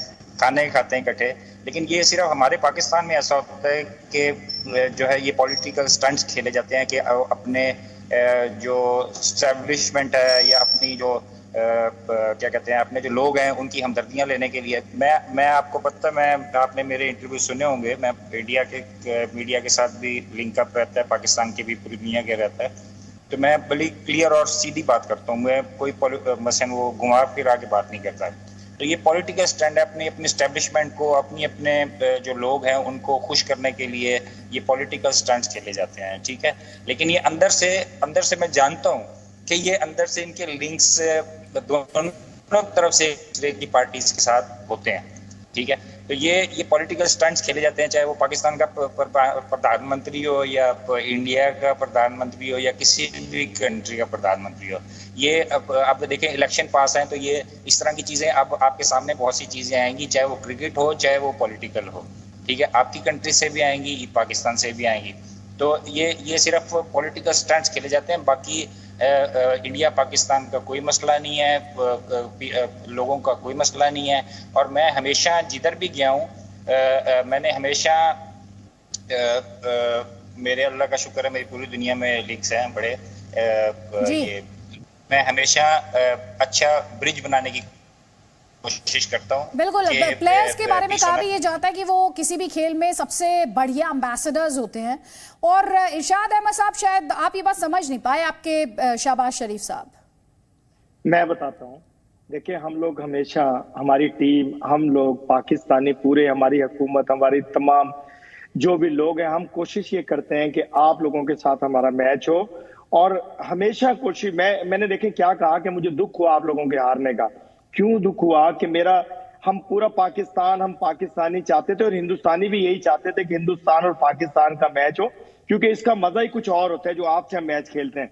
खाने खाते हैं इकट्ठे। लेकिन ये सिर्फ हमारे पाकिस्तान में ऐसा होता है कि जो है ये पॉलिटिकल स्टंट्स खेले जाते हैं कि अपने जो एस्टेब्लिशमेंट है या अपनी जो क्या कहते हैं, अपने जो लोग हैं उनकी हमदर्दियां लेने के लिए। मैं आपको पता है, आपने मेरे इंटरव्यू सुने होंगे, मैं इंडिया के मीडिया के साथ भी लिंक अप रहता है, पाकिस्तान के भी पूरी दुनिया के रहता है। तो मैं बड़ी क्लियर और सीधी बात करता हूँ, मैं कोई मसलन वो घुमा फिरा के बात नहीं करता। तो ये पॉलिटिकल स्टैंड है, अपनी एस्टेब्लिशमेंट को, अपने जो लोग हैं उनको खुश करने के लिए ये पॉलिटिकल स्टंट्स खेले जाते हैं, ठीक है। लेकिन ये अंदर से मैं जानता हूँ कि ये अंदर से इनके लिंक्स दोनों तरफ से की पार्टीज के साथ होते हैं, ठीक है। तो ये पॉलिटिकल स्टंट्स खेले जाते हैं, चाहे वो पाकिस्तान का प्रधानमंत्री हो या इंडिया का प्रधानमंत्री हो या किसी भी कंट्री का प्रधानमंत्री हो। ये अब आप देखें, इलेक्शन पास हैं तो ये इस तरह की चीज़ें अब आपके सामने बहुत सी चीज़ें आएंगी, चाहे वो क्रिकेट हो चाहे वो पॉलिटिकल हो, ठीक है। आपकी कंट्री से भी आएंगी, पाकिस्तान से भी आएंगी। तो ये सिर्फ पॉलिटिकल स्टंट्स खेले जाते हैं, बाकी इंडिया पाकिस्तान का कोई मसला नहीं है, लोगों का कोई मसला नहीं है। और मैं हमेशा जिधर भी गया हूँ, मैंने हमेशा मेरे अल्लाह का शुक्र है, मेरी पूरी दुनिया में लिंक्स हैं बड़े, मैं हमेशा अच्छा ब्रिज बनाने की कोशिश करता हूँ। बिल्कुल, प्लेयर्स के बारे में कहा भी ये जाता है कि वो किसी भी खेल में सबसे बढ़िया एम्बेसडर्स होते हैं। और इरशाद अहमद साहब, शायद आप ये बात समझ नहीं पाए, आपके शहबाज शरीफ साहब। मैं बताता हूँ, देखिए हम लोग हमेशा, हमारी टीम, हम लोग पाकिस्तानी पूरे, हमारी हुकूमत, हमारी तमाम जो भी लोग हैं, हम कोशिश ये करते हैं कि आप लोगों के साथ हमारा मैच हो और हमेशा कोशिश मैंने देखें क्या कहा कि मुझे दुख हुआ आप लोगों के हारने का। क्यों दुख हुआ कि हम पूरा पाकिस्तान, हम पाकिस्तानी चाहते थे और हिंदुस्तानी भी यही चाहते थे कि हिंदुस्तान और पाकिस्तान का मैच हो, क्योंकि इसका मजा ही कुछ और होता है जो आपसे हम मैच खेलते हैं।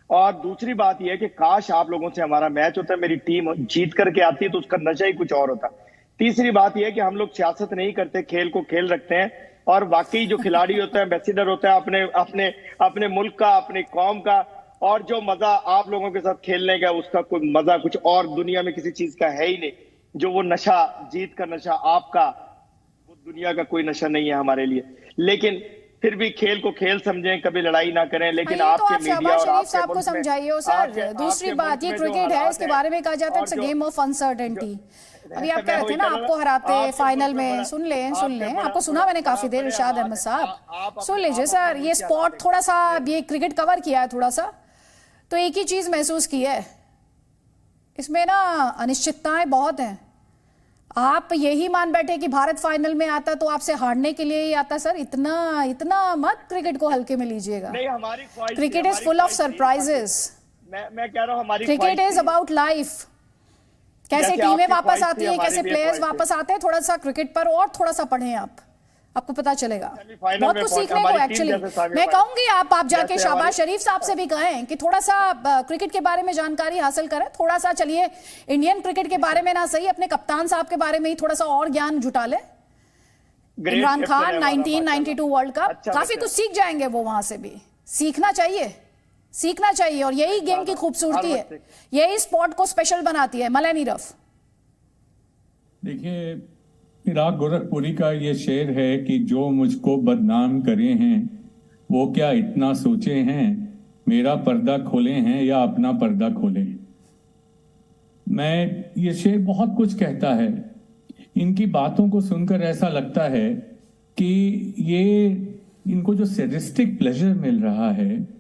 और दूसरी बात यह है कि काश आप लोगों से हमारा मैच होता है, मेरी टीम जीत करके आती है तो उसका नशा ही कुछ और होता। तीसरी बात यह है कि हम लोग सियासत नहीं करते, खेल को खेल रखते हैं, और वाकई जो खिलाड़ी होता है, एम्बेसडर होता है अपने अपने अपने मुल्क का, अपनी कौम का, और जो मजा आप लोगों के साथ खेलने का, उसका कोई मजा कुछ और दुनिया में किसी चीज का है ही नहीं। जो वो नशा, जीत का नशा आपका, वो दुनिया का कोई नशा नहीं है हमारे लिए। लेकिन फिर भी खेल को खेल समझें, कभी लड़ाई ना करें। लेकिन आपके मीडिया और आपके आपको समझाइए सर। दूसरी बात, ये क्रिकेट है, इसके बारे में कहा जाता है it's a game of uncertainty. अभी आप कह रहे थे ना आपको हराते फाइनल में, सुन लें आपको सुना मैंने काफी देर, इरशाद अहमद साहब सुन लीजिए सर। ये स्पॉट थोड़ा सा, ये क्रिकेट कवर किया है थोड़ा सा, तो एक ही चीज महसूस की है, इसमें ना अनिश्चितताएं बहुत हैं। आप यही मान बैठे कि भारत फाइनल में आता तो आपसे हारने के लिए ही आता। सर इतना मत क्रिकेट को हल्के में लीजिएगा। Cricket is full of surprises. मैं कह रहा हूं हमारी क्रिकेट इज अबाउट लाइफ। कैसे टीमें वापस आती हैं, कैसे प्लेयर्स वापस आते हैं, थोड़ा सा क्रिकेट पर और थोड़ा सा पढ़ें आपको पता चलेगा। बहुत कुछ सीखने को एक्चुअली। मैं कहूंगी आप जाके शाहबाज शरीफ साहब से भी कहें कि थोड़ा सा क्रिकेट के बारे में जानकारी हासिल करें, थोड़ा सा चलिए इंडियन क्रिकेट के बारे में ना सही, अपने कप्तान साहब के बारे में ही थोड़ा सा और ज्ञान जुटा ले। इमरान खान 1992 वर्ल्ड कप, काफी कुछ सीख जाएंगे वो, वहां से भी सीखना चाहिए। और यही गेम की खूबसूरती है, यही स्पोर्ट को स्पेशल बनाती है। मलय नीरव, देखिए इराक गोरखपुरी का ये शेर है कि जो मुझको बदनाम करे हैं वो क्या इतना सोचे हैं, मेरा पर्दा खोले हैं या अपना पर्दा खोले। ये शेर बहुत कुछ कहता है। इनकी बातों को सुनकर ऐसा लगता है कि इनको जो सैडिस्टिक प्लेजर मिल रहा है,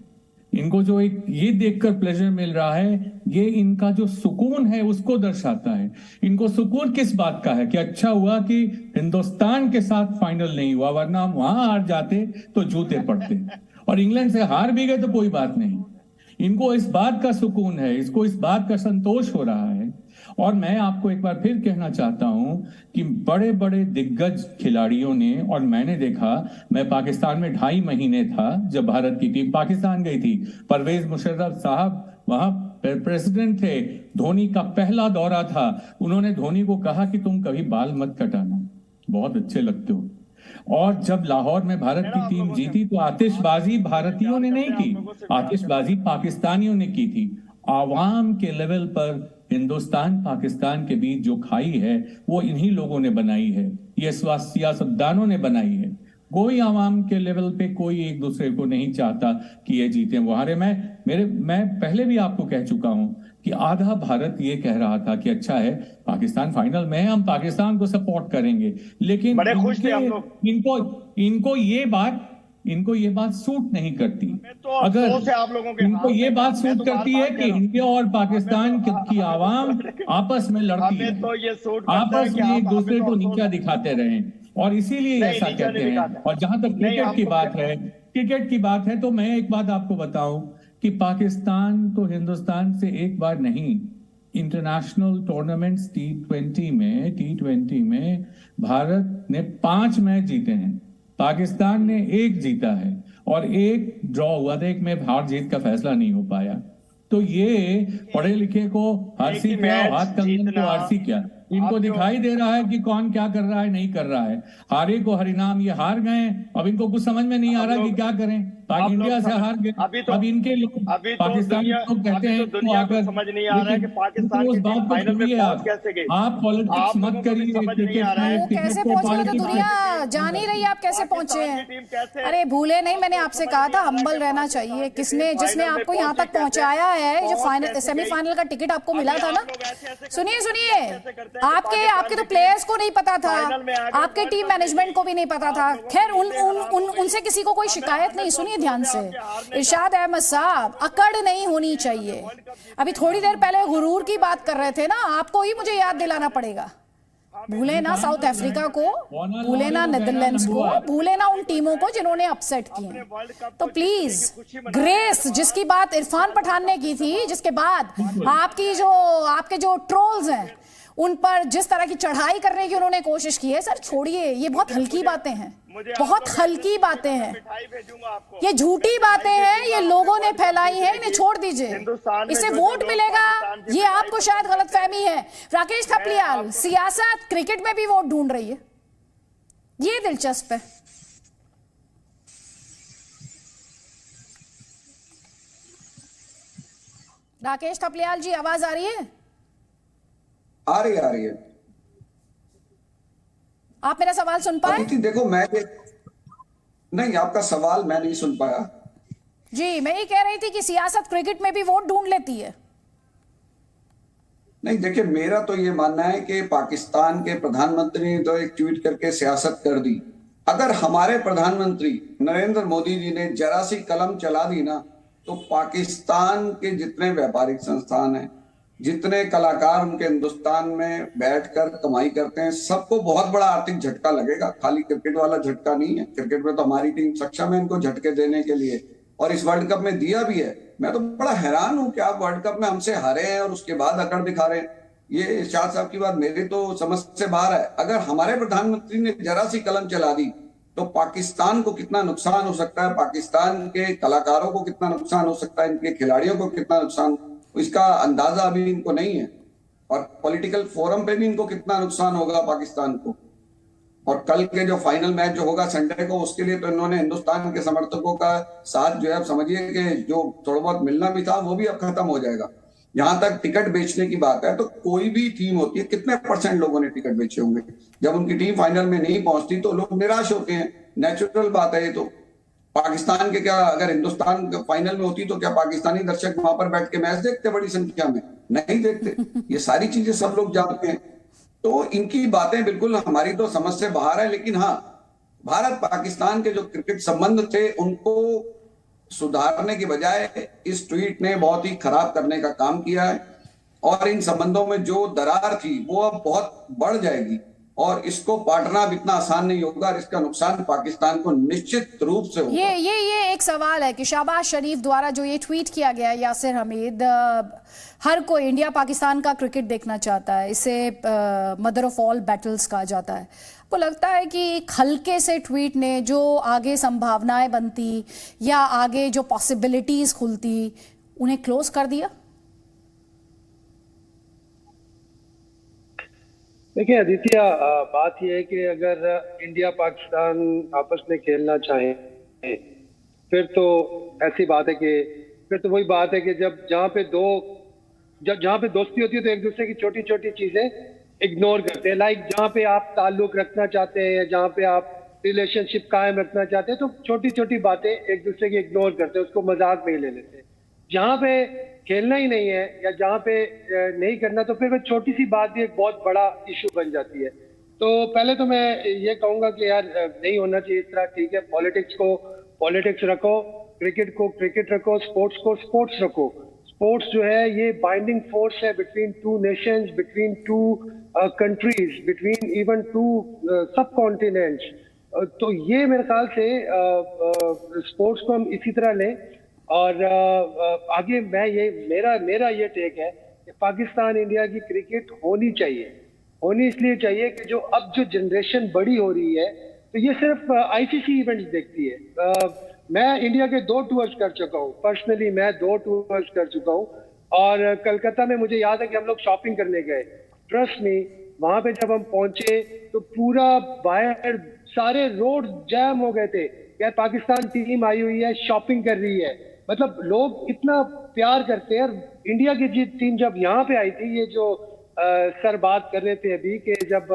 इनको जो ये देखकर प्लेजर मिल रहा है, ये इनका जो सुकून है उसको दर्शाता है। इनको सुकून किस बात का है कि अच्छा हुआ कि हिंदुस्तान के साथ फाइनल नहीं हुआ, वरना हम वहां हार जाते तो जूते पड़ते, और इंग्लैंड से हार भी गए तो कोई बात नहीं। इनको इस बात का सुकून है, इसको इस बात का संतोष हो रहा है। और मैं आपको एक बार फिर कहना चाहता हूं कि बड़े बड़े दिग्गज खिलाड़ियों ने, और मैंने देखा, मैं पाकिस्तान में 2.5 महीने था जब भारत की टीम पाकिस्तान गई थी। परवेज मुशर्रफ साहब वहां प्रेसिडेंट थे, धोनी का पहला दौरा था। उन्होंने धोनी को कहा कि तुम कभी बाल मत कटाना, बहुत अच्छे लगते हो। और जब लाहौर में भारत की टीम जीती तो आतिशबाजी भारतीयों ने नहीं की, आतिशबाजी पाकिस्तानियों ने की थी। आवाम के लेवल पर हिंदुस्तान पाकिस्तान के बीच जो खाई है वो इन्हीं लोगों ने बनाई है, ये सियासतदानों ने बनाई है। कोई आवाम के लेवल पे कोई एक दूसरे को नहीं चाहता कि ये जीते वो हारे। मैं पहले भी आपको कह चुका हूं कि आधा भारत ये कह रहा था कि अच्छा है पाकिस्तान फाइनल में है, हम पाकिस्तान को सपोर्ट करेंगे, लेकिन इनको ये बात सूट नहीं करती। अगर आप लोगों के इनको ये बात सूट करती है कि इंडिया और पाकिस्तान की आवाम आपस में लड़ती है, आपस में एक दूसरे को नीचा दिखाते रहे, और इसीलिए ऐसा कहते हैं। और जहां तक क्रिकेट की बात है तो मैं एक बात आपको बताऊं कि पाकिस्तान तो हिंदुस्तान से एक बार नहीं, इंटरनेशनल टूर्नामेंट्स T20 में भारत ने 5 मैच जीते हैं, पाकिस्तान ने 1 जीता है और 1 ड्रॉ हुआ था, 1 में हार जीत का फैसला नहीं हो पाया। तो ये पढ़े लिखे को आरसी क्या, हाथ कंगन को आरसी क्या, इनको दिखाई दे रहा है कि कौन क्या कर रहा है, नहीं कर रहा है। हारे को हरिनाम, ये हार गए, अब इनको कुछ समझ में नहीं आ रहा कि क्या करें। इंडिया से हार गए, अब इनके लोग पाकिस्तानी लोग कहते हैं तो आकर समझ नहीं आ रहा है कि पाकिस्तान उस बात को छोड़िए, आप पॉलिटिक्स मत करिए। कैसे पहुंचे तो दुनिया जान ही रही है आप कैसे पहुंचे हैं। अरे भूले नहीं, मैंने आपसे कहा था हम्बल रहना चाहिए। जिसने आपको यहाँ तक पहुंचाया है, जो फाइनल सेमीफाइनल का टिकट आपको मिला था ना, सुनिए आपके तो प्लेयर्स को नहीं पता था, आपके टीम मैनेजमेंट को भी नहीं पता था। खैर उनसे किसी को कोई शिकायत नहीं। सुनिए ध्यान से, इरशाद अहमद साहब, अकड़ नहीं होनी चाहिए। अभी थोड़ी देर पहले गुरूर की बात कर रहे थे ना, आपको ही मुझे याद दिलाना पड़ेगा। भूले ना साउथ अफ्रीका को, भूले ना नीदरलैंड्स को, भूले ना उन टीमों को जिन्होंने अपसेट किए। तो प्लीज ग्रेस, जिसकी बात इरफान पठान ने की थी, जिसके बाद आपके जो ट्रोल्स हैं उन पर जिस तरह की चढ़ाई करने की उन्होंने कोशिश की है, सर छोड़िए, ये बहुत हल्की बातें हैं, बहुत हल्की बातें हैं, ये झूठी बातें हैं, ये लोगों ने फैलाई है, इन्हें छोड़ दीजिए। इसे वोट मिलेगा, ये आपको शायद गलतफहमी है। राकेश थपलियाल, सियासत क्रिकेट में भी वोट ढूंढ रही है, ये दिलचस्प है। राकेश थपलियाल जी, आवाज आ रही है? आ रही है। आप मेरा सवाल सुन पाए? देखो, नहीं, आपका सवाल मैं नहीं सुन पाया जी। मैं ये कह रही थी कि सियासत क्रिकेट में भी वोट ढूंढ लेती है। नहीं, देखिए, मेरा तो ये मानना है कि पाकिस्तान के प्रधानमंत्री ने तो एक ट्वीट करके सियासत कर दी। अगर हमारे प्रधानमंत्री नरेंद्र मोदी जी ने जरा सी कलम चला दी ना, तो पाकिस्तान के जितने व्यापारिक संस्थान हैं, जितने कलाकार उनके हिंदुस्तान में बैठकर कमाई करते हैं, सबको बहुत बड़ा आर्थिक झटका लगेगा। खाली क्रिकेट वाला झटका नहीं है, क्रिकेट में तो हमारी टीम सक्षम है इनको झटके देने के लिए, और इस वर्ल्ड कप में दिया भी है। मैं तो बड़ा हैरान हूं कि आप वर्ल्ड कप में हमसे हारे हैं और उसके बाद अकड़ दिखा रहे हैं। ये शाह साहब की बात मेरी तो समझ से बाहर है। अगर हमारे प्रधानमंत्री ने जरा सी कलम चला दी तो पाकिस्तान को कितना नुकसान हो सकता है, पाकिस्तान के कलाकारों को कितना नुकसान हो सकता है, इनके खिलाड़ियों को कितना नुकसान, इसका अंदाजा अभी इनको नहीं है। और पॉलिटिकल फोरम पे भी इनको कितना नुकसान होगा पाकिस्तान को। और कल के जो फाइनल मैच जो होगा संडे को, उसके लिए तो इन्होंने हिंदुस्तान के समर्थकों का साथ जो है, आप समझिए कि जो थोड़ा बहुत मिलना भी था वो भी अब खत्म हो जाएगा। यहां तक टिकट बेचने की बात है, तो कोई भी टीम होती है, कितने % लोगों ने टिकट बेचे होंगे? जब उनकी टीम फाइनल में नहीं पहुंचती तो लोग निराश होते हैं, नेचुरल बात है ये तो। पाकिस्तान के क्या, अगर हिंदुस्तान फाइनल में होती तो क्या पाकिस्तानी दर्शक वहां पर बैठ के मैच देखते बड़ी संख्या में? नहीं देखते। ये सारी चीजें सब लोग जानते हैं। तो इनकी बातें बिल्कुल हमारी तो समझ से बाहर है। लेकिन हाँ, भारत पाकिस्तान के जो क्रिकेट संबंध थे उनको सुधारने की बजाय इस ट्वीट ने बहुत ही खराब करने का काम किया है, और इन संबंधों में जो दरार थी वो अब बहुत बढ़ जाएगी, और इसको पाटना अब इतना आसान नहीं होगा, और इसका नुकसान पाकिस्तान को निश्चित रूप से होगा। ये एक सवाल है कि शहबाज शरीफ द्वारा जो ये ट्वीट किया गया है, यासिर हमीद, हर कोई इंडिया पाकिस्तान का क्रिकेट देखना चाहता है, इसे मदर ऑफ ऑल बैटल्स कहा जाता है। आपको लगता है कि हल्के से ट्वीट ने जो आगे संभावनाएं बनती या आगे जो पॉसिबिलिटीज खुलती, उन्हें क्लोज कर दिया? देखिए आदित्य, बात यह है कि अगर इंडिया पाकिस्तान आपस में खेलना चाहे फिर तो ऐसी बात है कि फिर तो वही बात है कि जहाँ पे दोस्ती होती है तो एक दूसरे की छोटी छोटी चीजें इग्नोर करते हैं। लाइक जहाँ पे आप ताल्लुक रखना चाहते हैं या जहाँ पे आप रिलेशनशिप कायम रखना चाहते हैं तो छोटी छोटी बातें एक दूसरे की इग्नोर करते हैं, उसको मजाक में ही ले लेते हैं। जहाँ पे खेलना ही नहीं है या जहाँ पे नहीं करना तो फिर वो छोटी सी बात भी एक बहुत बड़ा इशू बन जाती है। तो पहले तो मैं ये कहूँगा कि यार नहीं होना चाहिए इस तरह। ठीक है, पॉलिटिक्स को पॉलिटिक्स रखो, क्रिकेट को क्रिकेट रखो, स्पोर्ट्स को स्पोर्ट्स रखो। स्पोर्ट्स जो है ये बाइंडिंग फोर्स है between two nations, between two countries, between even two subcontinents. तो ये मेरे ख्याल से स्पोर्ट्स को हम इसी तरह लें। और आगे मेरा ये टेक है कि पाकिस्तान इंडिया की क्रिकेट होनी इसलिए चाहिए कि जो अब जो जनरेशन बड़ी हो रही है तो ये सिर्फ आईसीसी इवेंट्स देखती है। मैं इंडिया के 2 टूर्स कर चुका हूँ, पर्सनली मैं 2 टूर्स कर चुका हूँ। और कलकत्ता में मुझे याद है कि हम लोग शॉपिंग करने गए। ट्रस्ट मी, वहां पे जब हम पहुंचे तो पूरा बाहर सारे रोड जैम हो गए थे। यार पाकिस्तान टीम आई हुई है, शॉपिंग कर रही है, मतलब लोग इतना प्यार करते हैं। इंडिया की टीम जब यहाँ पे आई थी, ये जो सर बात कर रहे थे अभी कि जब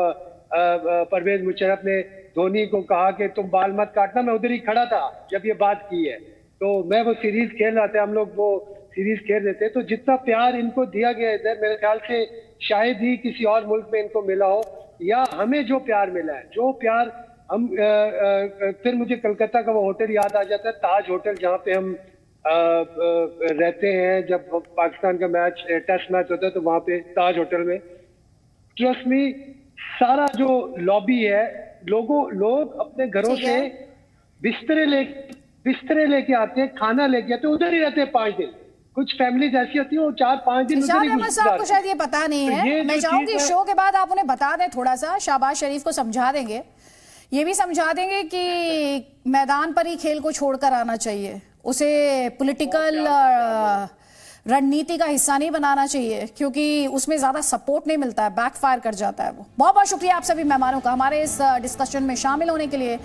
परवेज मुशर्रफ ने धोनी को कहा कि तुम बाल मत काटना, मैं उधर ही खड़ा था जब ये बात की है। तो मैं वो सीरीज खेल रहा था, हम लोग वो सीरीज खेल रहे थे। तो जितना प्यार इनको दिया गया इधर, मेरे ख्याल से शायद ही किसी और मुल्क में इनको मिला हो, या हमें जो प्यार मिला है, जो प्यार हम फिर मुझे कलकत्ता का वो होटल याद आ जाता है, ताज होटल, जहाँ पे हम रहते हैं। जब पाकिस्तान का टेस्ट मैच होता है तो वहाँ पे ताज होटल में, ट्रस्ट मी, सारा जो लॉबी है, लोग अपने घरों से बिस्तरे लेके आते हैं, खाना लेके आते हैं, उधर ही रहते हैं 5 दिन। कुछ फैमिलीज ऐसी होती है वो 4-5 दिन उधर ही गुजारते हैं। आपको शायद ये पता नहीं है, मैं चाहूंगी शो के बाद आप उन्हें बता दें, थोड़ा सा शहबाज शरीफ को समझा देंगे, ये भी समझा देंगे कि मैदान पर ही खेल को छोड़कर आना चाहिए, उसे पॉलिटिकल रणनीति का हिस्सा नहीं बनाना चाहिए, क्योंकि उसमें ज्यादा सपोर्ट नहीं मिलता है, बैकफायर कर जाता है वो। बहुत बहुत शुक्रिया आप सभी मेहमानों का हमारे इस डिस्कशन में शामिल होने के लिए।